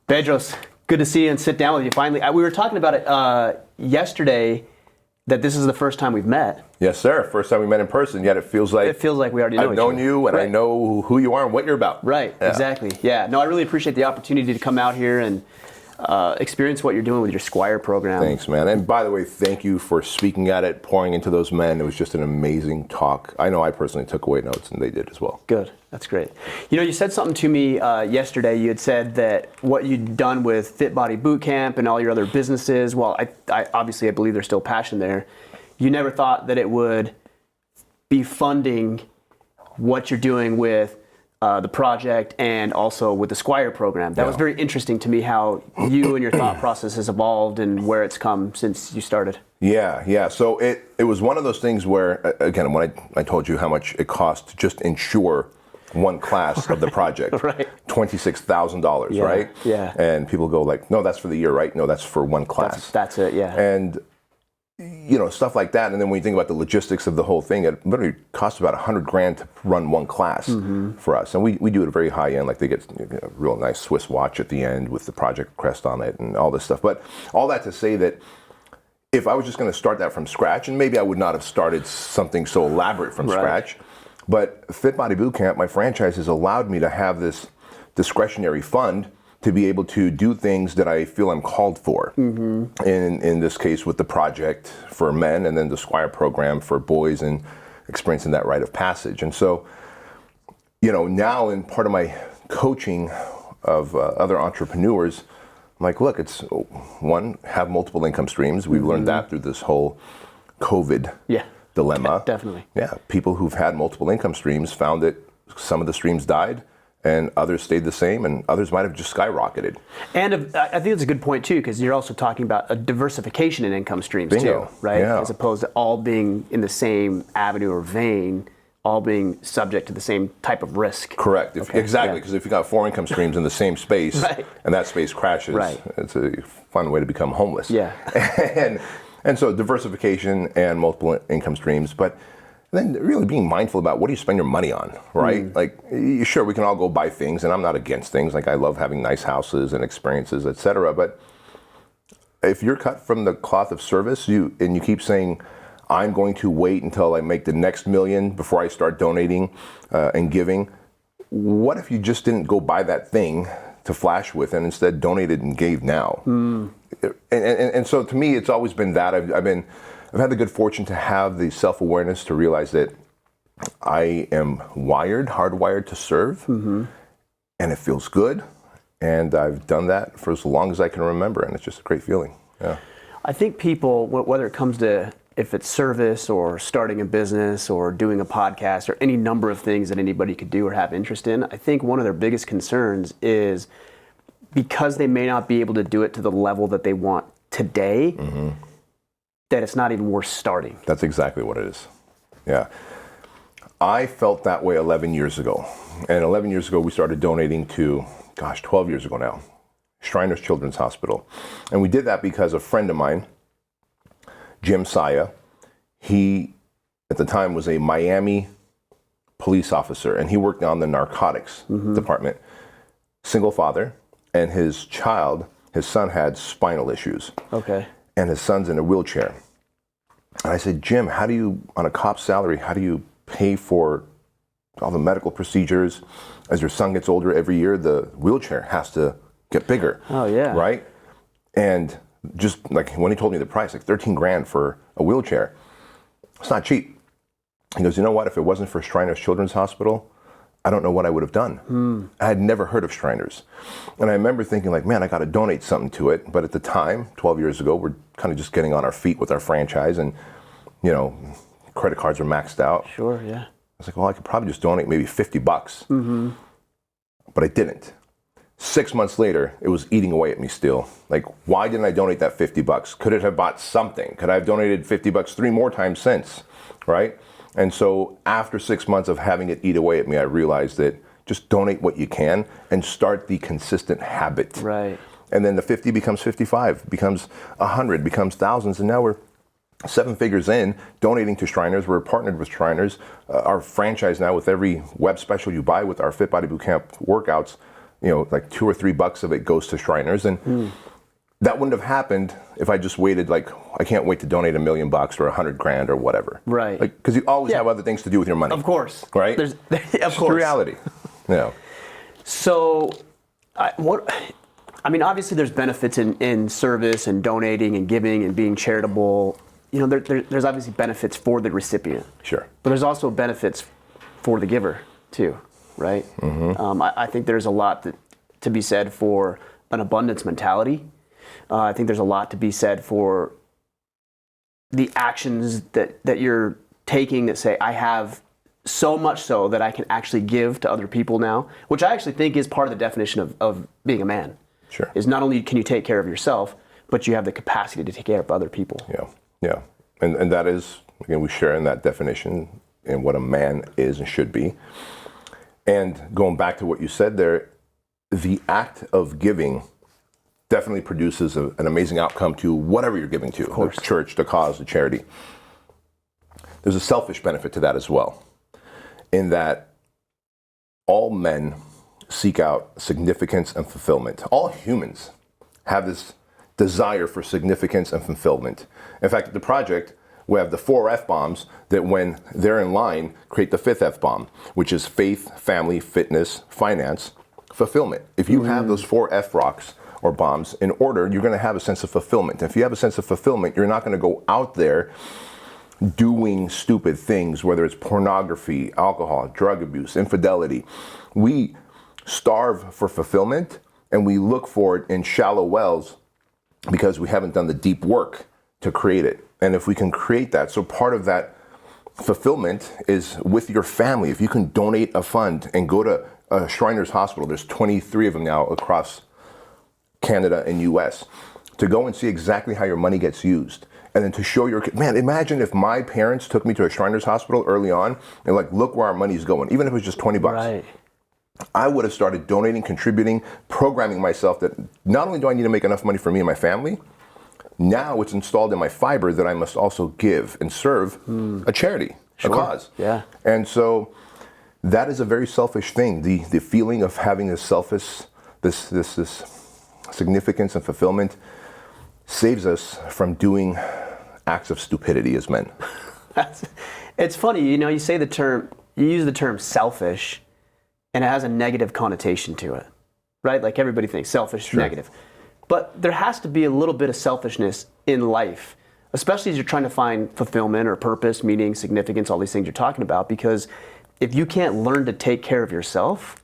Bedros, good to see you and sit down with you finally. We were talking about it yesterday, that this is the first time we've met. Yes, sir. First time we met in person, yet it feels like we already know I've known you and right. I know who you are and what you're about. Right, yeah. Exactly. Yeah, no, I really appreciate the opportunity to come out here and experience what you're doing with your Squire program. Thanks, man. And by the way, thank you for speaking at it, pouring into those men. It was just an amazing talk. I know I personally took away notes, and they did as well. Good. That's great. You know, you said something to me yesterday. You had said that what you'd done with Fit Body Bootcamp and all your other businesses, well, I obviously believe there's still passion there. You never thought that it would be funding what you're doing with the project and also with the Squire program. That was very interesting to me, how you and your thought process has evolved and where it's come since you started. Yeah. So it was one of those things where, again, when I told you how much it cost to just insure one class of the project, right. $26,000, right? Yeah. And people go like, no, that's for the year, right? No, that's for one class. That's it, yeah. And you know, stuff like that. And then when you think about the logistics of the whole thing, it literally costs about $100,000 to run one class for us. And we do it very high end, like they get a real nice Swiss watch at the end with the project crest on it and all this stuff. But all that to say that if I was just going to start that from scratch, and maybe I would not have started something so elaborate from scratch, but Fit Body Bootcamp, my franchise, has allowed me to have this discretionary fund to be able to do things that I feel I'm called for. In this case with the project for men, and then the Squire program for boys and experiencing that rite of passage. And so, you know, now in part of my coaching of other entrepreneurs, I'm like, look, it's one, have multiple income streams. We've learned that through this whole COVID dilemma. Definitely. Yeah, people who've had multiple income streams found that some of the streams died, and others stayed the same, and others might have just skyrocketed. And I think it's a good point too, because you're also talking about a diversification in income streams too, right? Yeah. As opposed to all being in the same avenue or vein, all being subject to the same type of risk. Correct. Exactly, because if you got 4 income streams in the same space, and that space crashes, it's a fun way to become homeless. Yeah. and so diversification and multiple income streams, but then really being mindful about what do you spend your money on, right? Like, sure, we can all go buy things, and I'm not against things. Like, I love having nice houses and experiences, etc. But if you're cut from the cloth of service, you keep saying, I'm going to wait until I make the next million before I start donating and giving. What if you just didn't go buy that thing to flash with, and instead donated and gave now? And so to me, it's always been that. I've had the good fortune to have the self-awareness to realize that I am hardwired to serve, and it feels good. And I've done that for as long as I can remember, and it's just a great feeling. Yeah. I think people, whether it comes to if it's service or starting a business or doing a podcast or any number of things that anybody could do or have interest in, I think one of their biggest concerns is because they may not be able to do it to the level that they want today, that it's not even worth starting. That's exactly what it is. Yeah. I felt that way 11 years ago. And 11 years ago, we started donating to, 12 years ago now, Shriners Children's Hospital. And we did that because a friend of mine, Jim Saya, he, at the time, was a Miami police officer, and he worked on the narcotics department. Single father, and his son had spinal issues. Okay. And his son's in a wheelchair. And I said, Jim, how do you, on a cop's salary, how do you pay for all the medical procedures? As your son gets older every year, the wheelchair has to get bigger. Oh, yeah. Right? And just like when he told me the price, like $13,000 for a wheelchair, it's not cheap. He goes, you know what? If it wasn't for Shriners Children's Hospital, I don't know what I would have done. I had never heard of Shriners. And I remember thinking like, man, I got to donate something to it. But at the time, 12 years ago, we're kind of just getting on our feet with our franchise, and, you know, credit cards are maxed out. Sure, yeah. I was like, well, I could probably just donate maybe $50. But I didn't. 6 months later, it was eating away at me still. Like, why didn't I donate that $50? Could it have bought something? Could I have donated $50 3 more times since, right? And so after 6 months of having it eat away at me, I realized that just donate what you can and start the consistent habit. Right. And then the 50 becomes 55, becomes 100, becomes thousands. And now we're 7 figures in, donating to Shriners. We're partnered with Shriners. Our franchise now, with every web special you buy with our Fit Body Bootcamp workouts, like $2 or $3 of it goes to Shriners, and that wouldn't have happened if I just waited. Like, I can't wait to donate $1 million or $100,000 or whatever. Right. Like, because you always have other things to do with your money. Of course. Right. Of It's course. the reality. Yeah. So, obviously there's benefits in service and donating and giving and being charitable. There's obviously benefits for the recipient. Sure. But there's also benefits for the giver too, right? I think there's a lot to be said for an abundance mentality. I think there's a lot to be said for the actions that you're taking that say, I have so much so that I can actually give to other people now, which I actually think is part of the definition of being a man. Sure. Is not only can you take care of yourself, but you have the capacity to take care of other people. Yeah. And that is, again, we share in that definition in what a man is and should be. And going back to what you said there, the act of giving definitely produces an amazing outcome to whatever you're giving to, the church, the cause, the charity. There's a selfish benefit to that as well, in that all men seek out significance and fulfillment. All humans have this desire for significance and fulfillment. In fact, at the project, we have the 4 F-bombs that, when they're in line, create the 5th F-bomb, which is faith, family, fitness, finance, fulfillment. If you have those 4 F-rocks or bombs in order, you're going to have a sense of fulfillment. And if you have a sense of fulfillment, you're not going to go out there doing stupid things, whether it's pornography, alcohol, drug abuse, infidelity. We starve for fulfillment, and we look for it in shallow wells because we haven't done the deep work to create it. And if we can create that, so part of that fulfillment is with your family. If you can donate a fund and go to Shriners Hospital, there's 23 of them now across Canada and US, to go and see exactly how your money gets used. And then to show your kid, man, imagine if my parents took me to a Shriners Hospital early on and like, look where our money's going, even if it was just $20. Right. I would have started donating, contributing, programming myself that not only do I need to make enough money for me and my family, now it's installed in my fiber that I must also give and serve a charity, a cause. Yeah. And so that is a very selfish thing. The feeling of having this significance and fulfillment saves us from doing acts of stupidity as men. It's funny, you use the term selfish, and it has a negative connotation to it, right? Like everybody thinks selfish, negative. But there has to be a little bit of selfishness in life, especially as you're trying to find fulfillment or purpose, meaning, significance, all these things you're talking about, because if you can't learn to take care of yourself,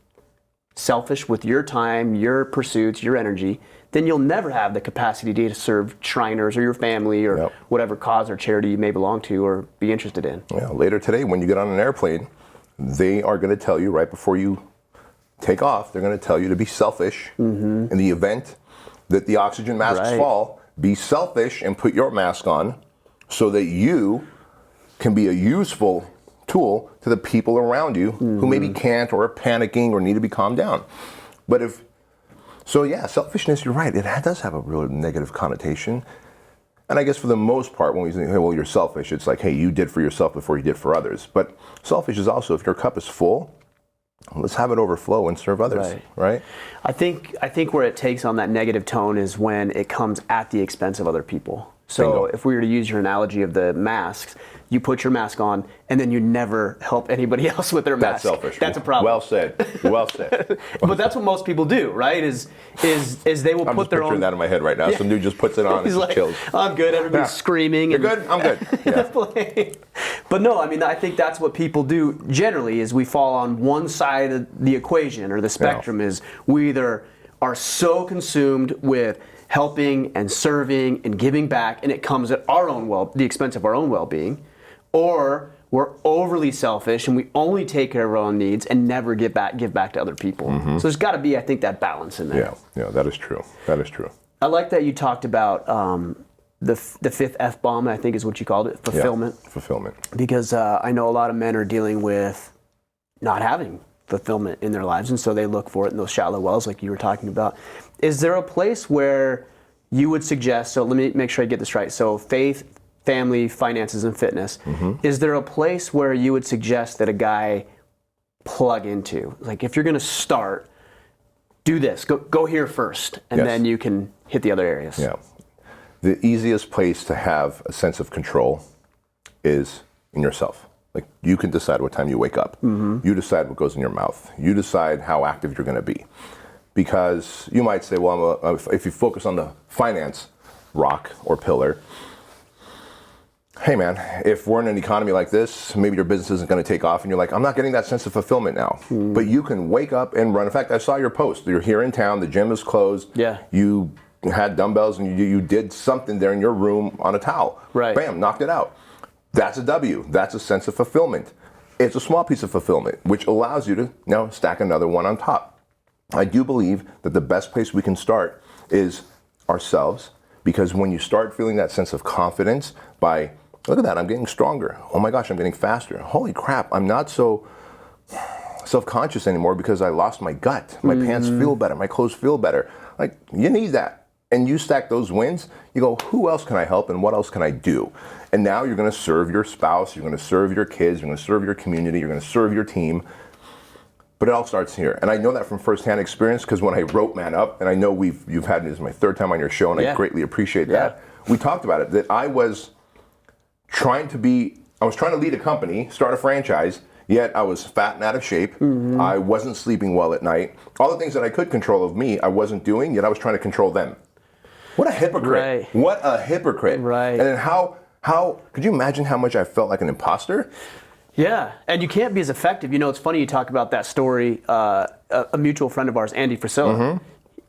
selfish with your time, your pursuits, your energy, then you'll never have the capacity to serve Shriners or your family or whatever cause or charity you may belong to or be interested in. Yeah, later today, when you get on an airplane, they are going to tell you right before you take off, they're going to tell you to be selfish in the event that the oxygen masks fall. Be selfish and put your mask on so that you can be a useful tool to the people around you who maybe can't or are panicking or need to be calmed down. But selfishness, you're right, it does have a real negative connotation. And I guess for the most part, when we say, hey, well, you're selfish, it's like, hey, you did for yourself before you did for others. But selfish is also, if your cup is full, let's have it overflow and serve others, right? I think where it takes on that negative tone is when it comes at the expense of other people. So Bingo. If we were to use your analogy of the masks, you put your mask on and then you never help anybody else with their mask. That's selfish. That's a problem. Well said. Well said. But that's what most people do, right? Is they will I'm put just their picturing own. that in my head right now. Some dude just puts it on and just chills. I'm good. Everybody's screaming. You're good? I'm good. Yeah. But no, I think that's what people do generally is we fall on one side of the equation or the spectrum is we either are so consumed with helping and serving and giving back and it comes at the expense of our own well-being, or we're overly selfish and we only take care of our own needs and never give back to other people. So there's got to be, I think, that balance in there. Yeah, that is true. That is true. I like that you talked about the 5th F-bomb, I think is what you called it, fulfillment. Yeah, fulfillment. Because I know a lot of men are dealing with not having fulfillment in their lives, and so they look for it in those shallow wells like you were talking about. Is there a place where you would suggest, so let me make sure I get this right, so faith, family, finances, and fitness, is there a place where you would suggest that a guy plug into? Like if you're going to start, do this, go here first, and Yes. then you can hit the other areas. Yeah. The easiest place to have a sense of control is in yourself. Like, you can decide what time you wake up. You decide what goes in your mouth. You decide how active you're going to be. Because you might say, well, if you focus on the finance rock or pillar, hey man, if we're in an economy like this, maybe your business isn't going to take off, and you're like, I'm not getting that sense of fulfillment now. But you can wake up and run. In fact, I saw your post. You're here in town. The gym is closed. Yeah. You had dumbbells and you did something there in your room on a towel. Right. Bam, knocked it out. That's a W. That's a sense of fulfillment. It's a small piece of fulfillment, which allows you to now stack another one on top. I do believe that the best place we can start is ourselves, because when you start feeling that sense of confidence by, look at that, I'm getting stronger. Oh my gosh, I'm getting faster. Holy crap, I'm not so self-conscious anymore because I lost my gut. My pants feel better. My clothes feel better. Like, you need that. And you stack those wins, you go, who else can I help and what else can I do? And now you're going to serve your spouse, you're going to serve your kids, you're going to serve your community, you're going to serve your team. But it all starts here. And I know that from firsthand experience, because when I wrote Man Up, and I know you've had me, this is my third time on your show, and I greatly appreciate that. We talked about it, that I was trying to lead a company, start a franchise, yet I was fat and out of shape. I wasn't sleeping well at night. All the things that I could control of me, I wasn't doing, yet I was trying to control them. What a hypocrite. Right. What a hypocrite. Right. And then how could you imagine how much I felt like an imposter? Yeah, and you can't be as effective. You know, it's funny you talk about that story. A mutual friend of ours, Andy Frisella,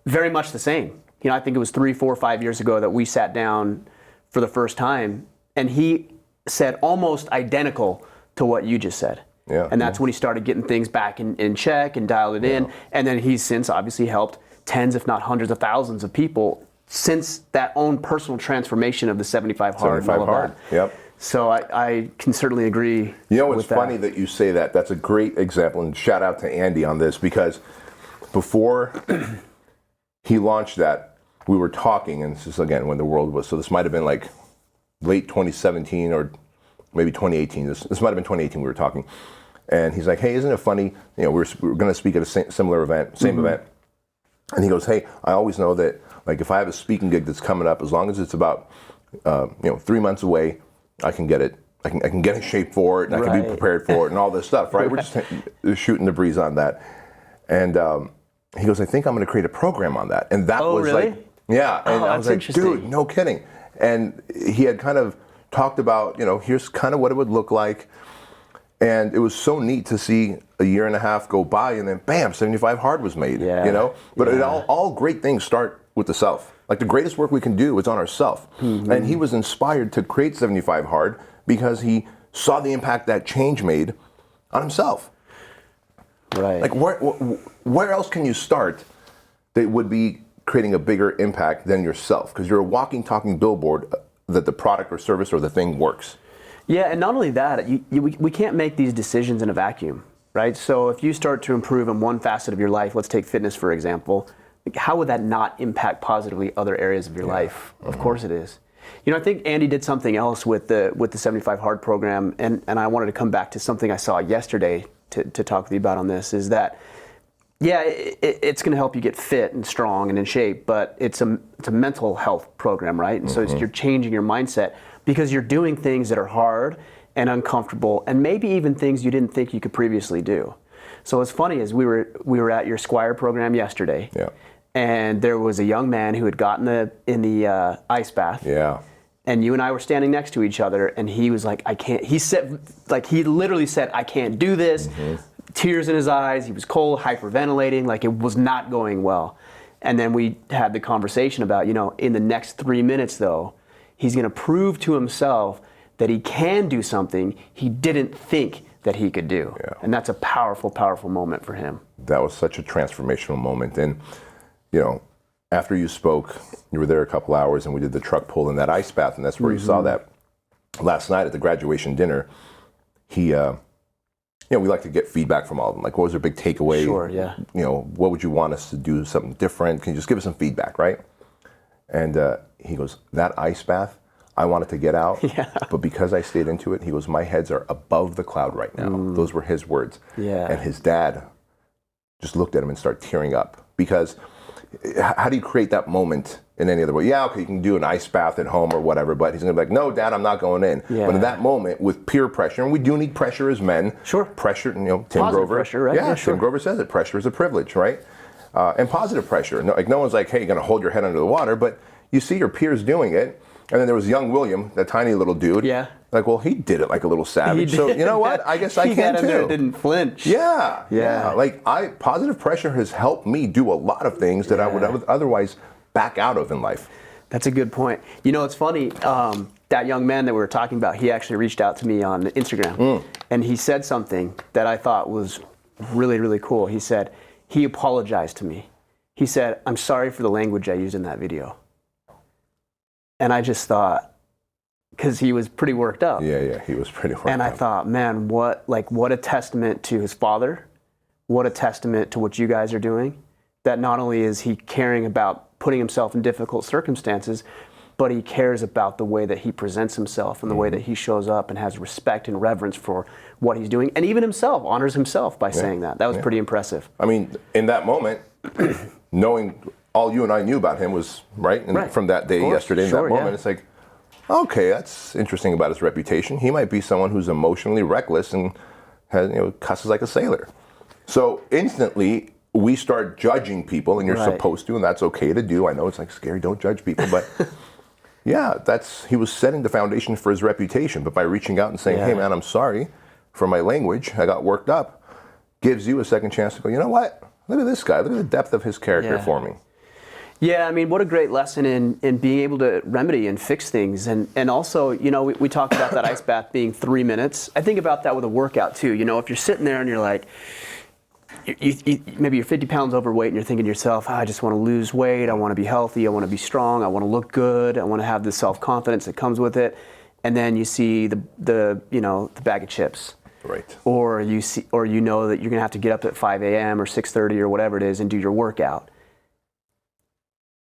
very much the same. You know, I think it was 3, 4, 5 years ago that we sat down for the first time, and he said almost identical to what you just said. Yeah. And that's when he started getting things back in check and dialed it in. And then he's since obviously helped tens, if not hundreds of thousands of people since that own personal transformation of the 75 hard. 75 hard. Yep. So I can certainly agree. You know, it's with funny that you say that. That's a great example, and shout out to Andy on this, because before he launched that, we were talking, and this is again when the world was, so this might have been like late 2017 or maybe 2018. This might have been 2018 we were talking. And he's like, hey, isn't it funny? You know, we're going to speak at a similar event, same event. And he goes, hey, I always know that, like, if I have a speaking gig that's coming up, as long as it's about 3 months away, I can get it. I can get in shape for it, and I can be prepared for it, and all this stuff, right? We're just shooting the breeze on that. And he goes, I think I'm going to create a program on that. And that was really? like, yeah. And I was like, dude, no kidding. And he had kind of talked about, here's kind of what it would look like. And it was so neat to see a year and a half go by, and then bam, 75 Hard was made. But it all great things start with the self. Like, the greatest work we can do is on ourself. And he was inspired to create 75 Hard because he saw the impact that change made on himself. Right. Like, where else can you start that would be creating a bigger impact than yourself? Because you're a walking, talking billboard that the product or service or the thing works. Yeah, and not only that, we can't make these decisions in a vacuum, right? So if you start to improve in one facet of your life, let's take fitness for example, how would that not impact positively other areas of your life? Of course it is. I think Andy did something else with the 75 Hard program, and I wanted to come back to something I saw yesterday to talk with you about on this, is that, it's going to help you get fit and strong and in shape, but it's a mental health program, right? And so you're changing your mindset because you're doing things that are hard and uncomfortable, and maybe even things you didn't think you could previously do. So what's funny is we were at your Squire program yesterday, and there was a young man who had gotten in the ice bath. Yeah. And you and I were standing next to each other, and he was like, I can't. He said, he literally said, I can't do this. Tears in his eyes. He was cold, hyperventilating, like it was not going well. And then we had the conversation about, in the next 3 minutes though, he's going to prove to himself that he can do something he didn't think that he could do. Yeah. And that's a powerful, powerful moment for him. That was such a transformational moment. And, after you spoke, you were there a couple hours, and we did the truck pull in that ice bath, and that's where you saw that. Last night at the graduation dinner, he, we like to get feedback from all of them. Like, what was their big takeaway? Sure, yeah. What would you want us to do something different? Can you just give us some feedback, right? And he goes, that ice bath, I wanted to get out, but because I stayed into it, he goes, my heads are above the cloud right now. Those were his words. Yeah. And his dad just looked at him and started tearing up. because how do you create that moment in any other way? Yeah, okay, you can do an ice bath at home or whatever, but he's going to be like, no, Dad, I'm not going in. Yeah. But in that moment, with peer pressure, and we do need pressure as men. Sure. Pressure, Tim Positive Grover. pressure, right? Yeah, Sure. Tim Grover says it. Pressure is a privilege, right? And positive pressure. No one's like, hey, you're going to hold your head under the water, but you see your peers doing it. And then there was young William, that tiny little dude. Yeah. Like, well, he did it like a little savage. So you know what? I guess I He can got in there too. and didn't flinch. Yeah. Like positive pressure has helped me do a lot of things that I would otherwise back out of in life. That's a good point. It's funny. That young man that we were talking about, he actually reached out to me on Instagram, and he said something that I thought was really, really cool. He said he apologized to me. He said, "I'm sorry for the language I used in that video." And I just thought, because he was pretty worked up. Yeah, he was pretty worked up. And I thought, man, what a testament to his father. What a testament to what you guys are doing. That not only is he caring about putting himself in difficult circumstances, but he cares about the way that he presents himself and the way that he shows up and has respect and reverence for what he's doing. And even himself, honors himself by saying that. That was pretty impressive. I mean, in that moment, knowing all you and I knew about him was, right? And from that day yesterday, in that moment, it's like, okay, that's interesting about his reputation. He might be someone who's emotionally reckless and has, cusses like a sailor. So instantly, we start judging people, and you're supposed to, and that's okay to do. I know it's like scary, don't judge people, but yeah, he was setting the foundation for his reputation. But by reaching out and saying, hey man, I'm sorry for my language, I got worked up, gives you a second chance to go, you know what? Look at this guy, look at the depth of his character forming. Yeah, I mean, what a great lesson in being able to remedy and fix things. And also, we talked about that ice bath being 3 minutes. I think about that with a workout too. If you're sitting there and you're like, maybe you're 50 pounds overweight and you're thinking to yourself, I just want to lose weight, I want to be healthy, I want to be strong, I want to look good, I want to have the self-confidence that comes with it. And then you see the bag of chips. Right. Or you know that you're going to have to get up at 5 a.m. or 6:30 or whatever it is and do your workout.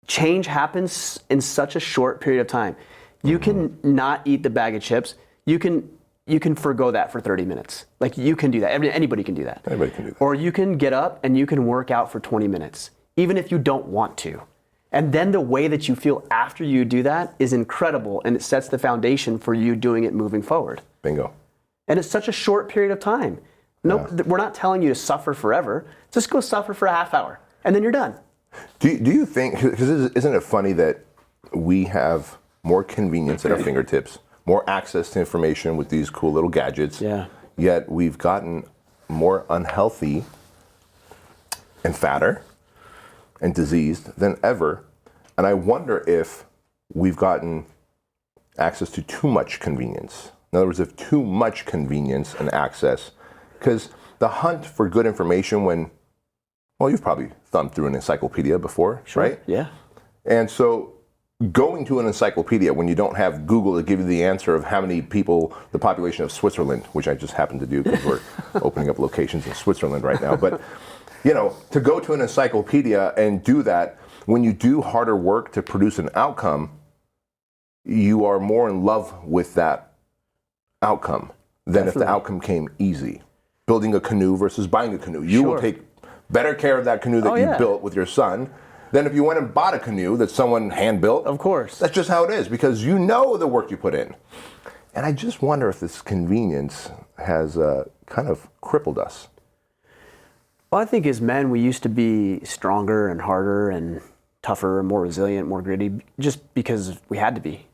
Change happens in such a short period of time. You can not eat the bag of chips. You can forgo that for 30 minutes. Like, you can do that. Anybody can do that. Anybody can do that. Or you can get up and you can work out for 20 minutes, even if you don't want to. And then the way that you feel after you do that is incredible, and it sets the foundation for you doing it moving forward. Bingo. And it's such a short period of time. We're not telling you to suffer forever. Just go suffer for a half hour, and then you're done. Do you think, because isn't it funny that we have more convenience at our fingertips, more access to information with these cool little gadgets, yet we've gotten more unhealthy and fatter and diseased than ever. And I wonder if we've gotten access to too much convenience. In other words, if too much convenience and access, because the hunt for good information you've probably thumbed through an encyclopedia before, right? Yeah. And so going to an encyclopedia when you don't have Google to give you the answer of how many people, the population of Switzerland, which I just happen to do because we're opening up locations in Switzerland right now. But, to go to an encyclopedia and do that, when you do harder work to produce an outcome, you are more in love with that outcome than if the outcome came easy. Building a canoe versus buying a canoe. You will take better care of that canoe that you built with your son than if you went and bought a canoe that someone hand built. Of course. That's just how it is, because you know the work you put in. And I just wonder if this convenience has kind of crippled us. Well, I think as men, we used to be stronger and harder and tougher, more resilient, more gritty, just because we had to be.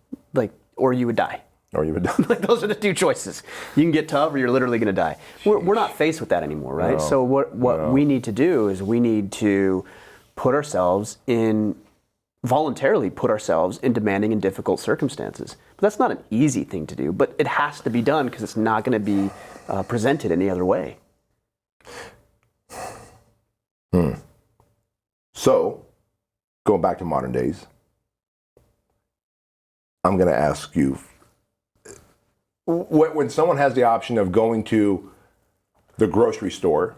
Or you would die. Or you would die. Those are the two choices. You can get tough, or you're literally going to die. We're not faced with that anymore, right? No, so what we need to do is we need to voluntarily put ourselves in demanding and difficult circumstances. But that's not an easy thing to do, but it has to be done because it's not going to be presented any other way. So, going back to modern days, I'm going to ask you, when someone has the option of going to the grocery store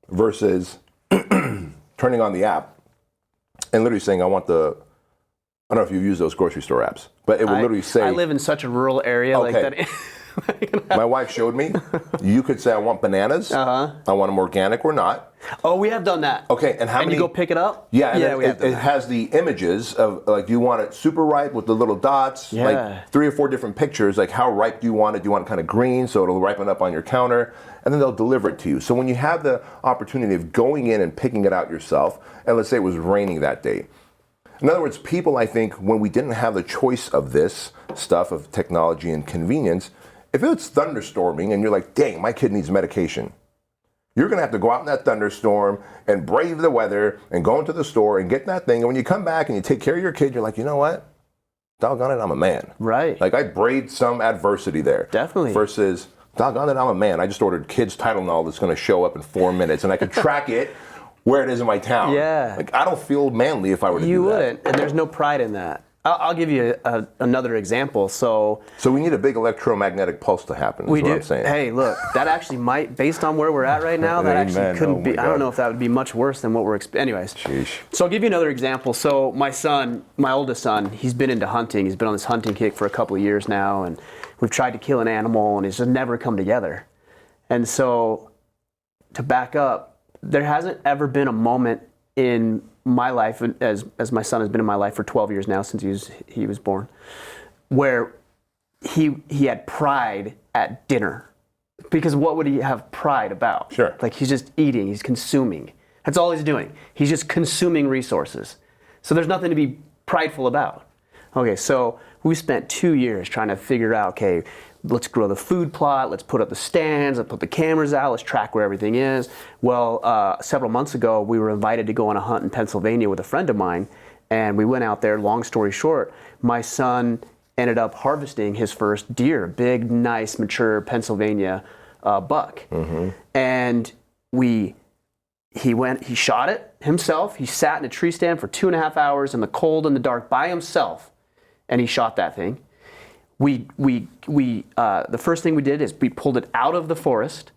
versus turning on the app and literally saying, I don't know if you've used those grocery store apps, but it will literally say... I live in such a rural area like that. My wife showed me, you could say, I want bananas, I want them organic or not, Oh, we have done that. Okay, and how and many? you go pick it up? Yeah, and yeah, we have done it that. has the images of, like, do you want it super ripe with the little dots? Yeah. Like 3 or 4 different pictures, like how ripe do you want it? Do you want it kind of green so it'll ripen up on your counter? And then they'll deliver it to you. So when you have the opportunity of going in and picking it out yourself, and let's say it was raining that day. In other words, people, I think, when we didn't have the choice of this stuff, of technology and convenience, if it's thunderstorming and you're like, dang, my kid needs medication, you're going to have to go out in that thunderstorm and brave the weather and go into the store and get that thing. And when you come back and you take care of your kid, you're like, you know what? Doggone it, I'm a man. Right. Like, I braved some adversity there. Definitely. Versus, doggone it, I'm a man. I just ordered kids Tylenol that's going to show up in 4 minutes and I could track it where it is in my town. Yeah. Like, I don't feel manly if I were to You do that. wouldn't, and there's no pride in that. I'll give you another example. So we need a big electromagnetic pulse to happen, is we what do. I'm saying. Hey, look, that actually might, based on where we're at right now, that Amen. actually couldn't Oh be. my I don't God. know if that would be much worse than what we're. Anyways. Sheesh. So I'll give you another example. So my son, my oldest son, he's been into hunting. He's been on this hunting kick for a couple of years now, and we've tried to kill an animal, and it's just never come together. And so, to back up, there hasn't ever been a moment in my life, as my son has been in my life for 12 years now, since he was born, where he had pride at dinner. Because what would he have pride about? Sure. Like, he's just eating, he's consuming. That's all he's doing. He's just consuming resources. So there's nothing to be prideful about. Okay, so we spent 2 years trying to figure out, okay, let's grow the food plot, let's put up the stands, let's put the cameras out, let's track where everything is. Well, several months ago, we were invited to go on a hunt in Pennsylvania with a friend of mine, and we went out there. Long story short, my son ended up harvesting his first deer, big, nice, mature Pennsylvania buck. Mm-hmm. And he shot it himself. He sat in a tree stand for 2.5 hours in the cold and the dark by himself, and he shot that thing. The first thing we did is we pulled it out of the forest.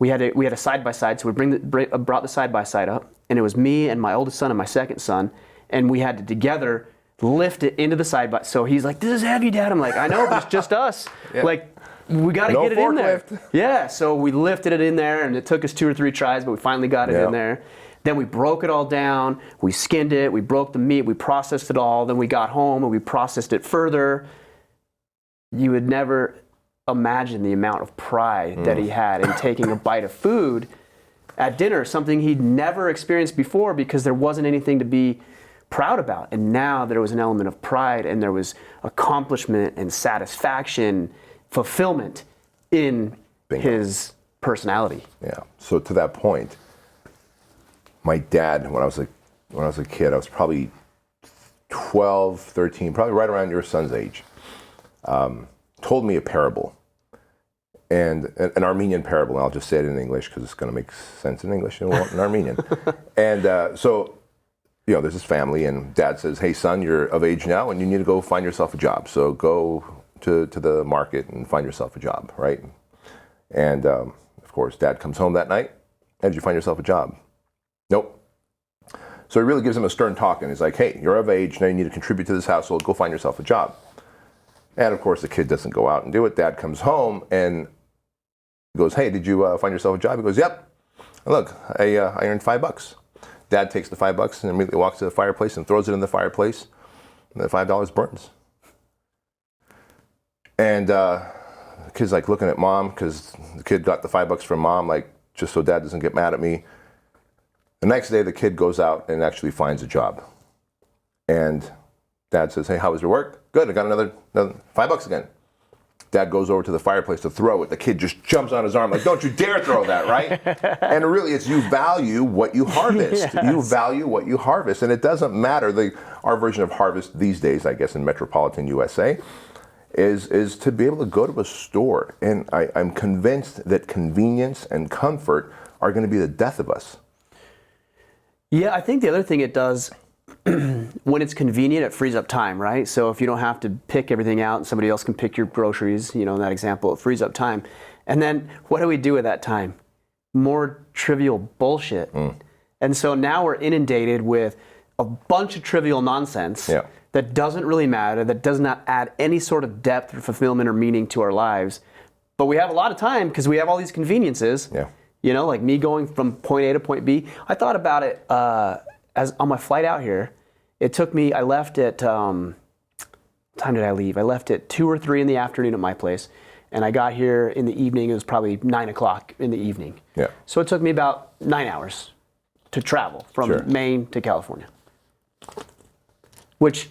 We had a side by side, so we brought the side by side up, and it was me and my oldest son and my second son, and we had to together lift it into the side by. So he's like, "This is heavy, Dad." I'm like, "I know, but it's just us. Yeah. Like, we got to No get it in there." forklift. Yeah. So we lifted it in there, and it took us 2 or 3 tries, but we finally got it in there. Then we broke it all down. We skinned it. We broke the meat. We processed it all. Then we got home and we processed it further. You would never imagine the amount of pride that he had in taking a bite of food at dinner, something he'd never experienced before because there wasn't anything to be proud about. And now there was an element of pride and there was accomplishment and satisfaction, fulfillment in his personality. Yeah. So to that point, my dad, when I was a kid, I was probably 12, 13, probably right around your son's age. Told me a parable, and an Armenian parable. And I'll just say it in English because it's going to make sense in English and it won't in Armenian. And so, there's this family, and Dad says, "Hey, son, you're of age now, and you need to go find yourself a job. So go to the market and find yourself a job, right?" And of course, Dad comes home that night. "Did you find yourself a job?" "Nope." So he really gives him a stern talk, and he's like, "Hey, you're of age now. You need to contribute to this household. Go find yourself a job." And of course, the kid doesn't go out and do it. Dad comes home and goes, "Hey, did you find yourself a job?" He goes, "Yep. And look, I earned $5. Dad takes the $5 and immediately walks to the fireplace and throws it in the fireplace. And the $5 burns. And the kid's like looking at Mom because the kid got the $5 from Mom, like, just so Dad doesn't get mad at me. The next day, the kid goes out and actually finds a job. And Dad says, "Hey, how was your work?" "Good, I got another $5 again." Dad goes over to the fireplace to throw it. The kid just jumps on his arm like, "Don't you dare throw that," right? And really, it's you value what you harvest. Yes. You value what you harvest. And it doesn't matter. Our version of harvest these days, I guess, in metropolitan USA, is to be able to go to a store. And I'm convinced that convenience and comfort are going to be the death of us. Yeah, I think the other thing it does, when it's convenient, it frees up time, right? So if you don't have to pick everything out and somebody else can pick your groceries, in that example, it frees up time. And then what do we do with that time? More trivial bullshit. And so now we're inundated with a bunch of trivial nonsense that doesn't really matter, that does not add any sort of depth or fulfillment or meaning to our lives. But we have a lot of time because we have all these conveniences. You know, like me going from point A to point B. I thought about it as on my flight out here. It took me, I left at, what time did I leave? I left at 2 or 3 in the afternoon at my place. And I got here in the evening, it was probably 9 o'clock in the evening. Yeah. So it took me about 9 hours to travel from Maine to California, which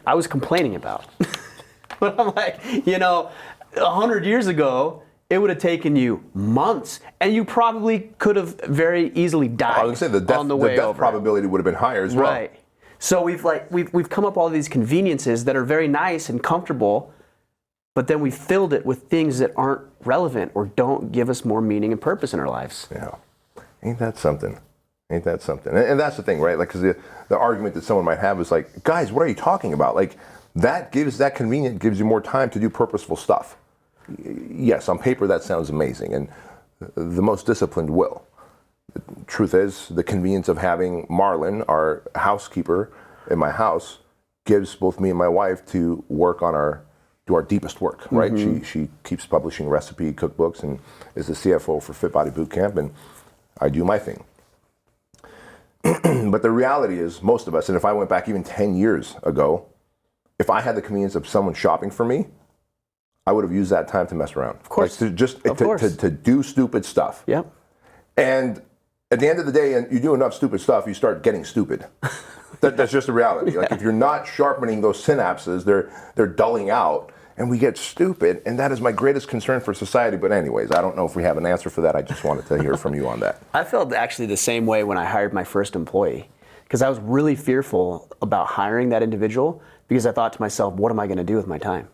I was complaining about. But I'm like, you know, 100 years ago, it would have taken you months, and you probably could have very easily died on the way over. The death probability would have been higher as well. Right. So we've come up with all these conveniences that are very nice and comfortable, but then we filled it with things that aren't relevant or don't give us more meaning and purpose in our lives. Yeah. Ain't that something? Ain't that something? And that's the thing, right? Like, because the argument that someone might have is like, guys, what are you talking about? Like, that convenience gives you more time to do purposeful stuff. Yes, on paper that sounds amazing, and the most disciplined will. The truth is, the convenience of having Marlon, our housekeeper in my house, gives both me and my wife to work on do our deepest work, right? Mm-hmm. She keeps publishing recipe cookbooks and is the CFO for Fit Body Bootcamp, and I do my thing. But the reality is, most of us, and if I went back even 10 years ago, if I had the convenience of someone shopping for me, I would have used that time to mess around. Of course. Like to do stupid stuff. Yep. And at the end of the day, and you do enough stupid stuff, you start getting stupid. That's just the reality. Yeah. Like, if you're not sharpening those synapses, they're dulling out, and we get stupid. And that is my greatest concern for society. But anyways, I don't know if we have an answer for that. I just wanted to hear from you on that. I felt actually the same way when I hired my first employee, because I was really fearful about hiring that individual, because I thought to myself, what am I going to do with my time?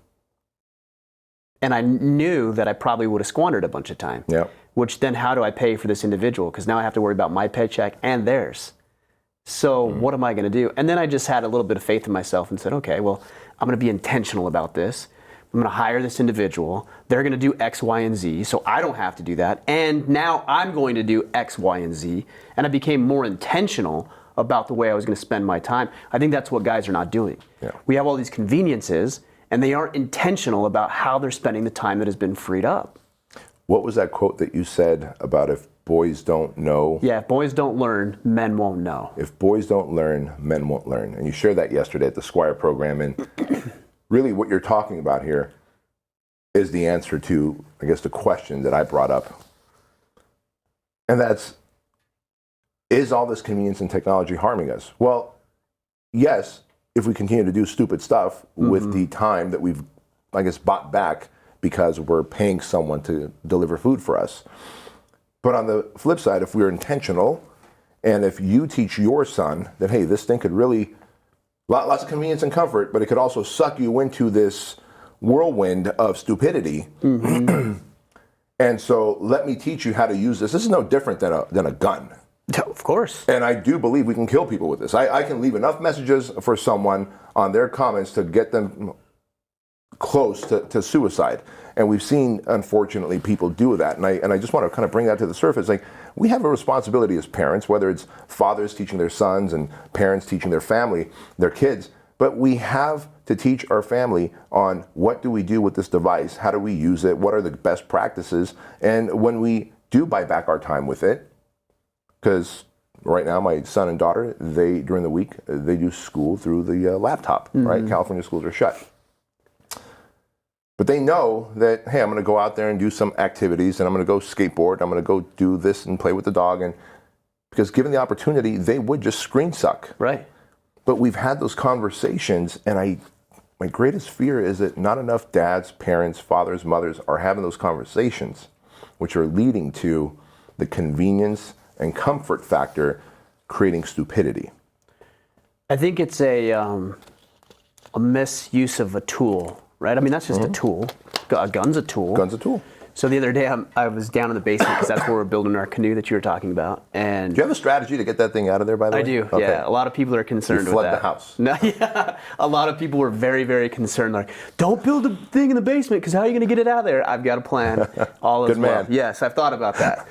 And I knew that I probably would have squandered a bunch of time. Yeah. Which then, how do I pay for this individual? Because now I have to worry about my paycheck and theirs. So what am I going to do? And then I just had a little bit of faith in myself and said, okay, well, I'm going to be intentional about this. I'm going to hire this individual. They're going to do X, Y, and Z, so I don't have to do that. And now I'm going to do X, Y, and Z. And I became more intentional about the way I was going to spend my time. I think that's what guys are not doing. Yeah. We have all these conveniences, and they aren't intentional about how they're spending the time that has been freed up. What was that quote that you said about if boys don't know? Yeah, if boys don't learn, men won't know. If boys don't learn, men won't learn. And you shared that yesterday at the Squire program. And really what you're talking about here is the answer to, I guess, the question that I brought up. And that's, is all this convenience and technology harming us? Well, yes, if we continue to do stupid stuff with the time that we've, I guess, bought back because we're paying someone to deliver food for us. But on the flip side, if we're intentional, and if you teach your son that, hey, this thing could really, lots of convenience and comfort, but it could also suck you into this whirlwind of stupidity. Mm-hmm. And so let me teach you how to use this. This is no different than a gun. Of course. And I do believe we can kill people with this. I can leave enough messages for someone on their comments to get them close to suicide. And we've seen, unfortunately, people do that. And I just want to kind of bring that to the surface. Like, we have a responsibility as parents, whether it's fathers teaching their sons and parents teaching their family, their kids, but we have to teach our family on what do we do with this device, how do we use it, what are the best practices, and when we do buy back our time with it, because right now my son and daughter, during the week, they do school through the laptop, right? California schools are shut. But they know that, hey, I'm going to go out there and do some activities, and I'm going to go skateboard, I'm going to go do this and play with the dog, and because given the opportunity, they would just screen suck. Right. But we've had those conversations, and my greatest fear is that not enough dads, parents, fathers, mothers are having those conversations, which are leading to the convenience and comfort factor creating stupidity. I think it's a misuse of a tool, right? I mean, that's just a tool. A gun's a tool. Gun's a tool. So the other day, I was down in the basement because that's where we're building our canoe that you were talking about. And do you have a strategy to get that thing out of there, by the way? I do, okay. Yeah. A lot of people are concerned with that. You flood the house. No, yeah. A lot of people were very, very concerned. Like, don't build a thing in the basement because how are you going to get it out of there? I've got a plan. All Good man. Yes, I've thought about that.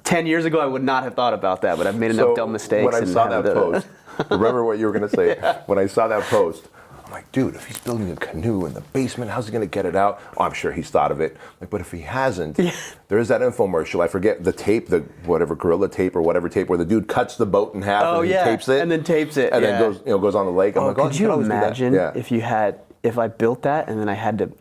10 years ago, I would not have thought about that, but I've made enough dumb mistakes. When I saw that post, remember what you were going to say. Yeah. When I saw that post, I'm like, dude, if he's building a canoe in the basement, how's he going to get it out? Oh, I'm sure he's thought of it. Like, but if he hasn't, there is that infomercial. I forget the tape, the whatever gorilla tape or whatever tape, where the dude cuts the boat in half and then tapes it, and then tapes it, and then goes on the lake. I'm like, could you imagine Yeah. if I built that and then I had to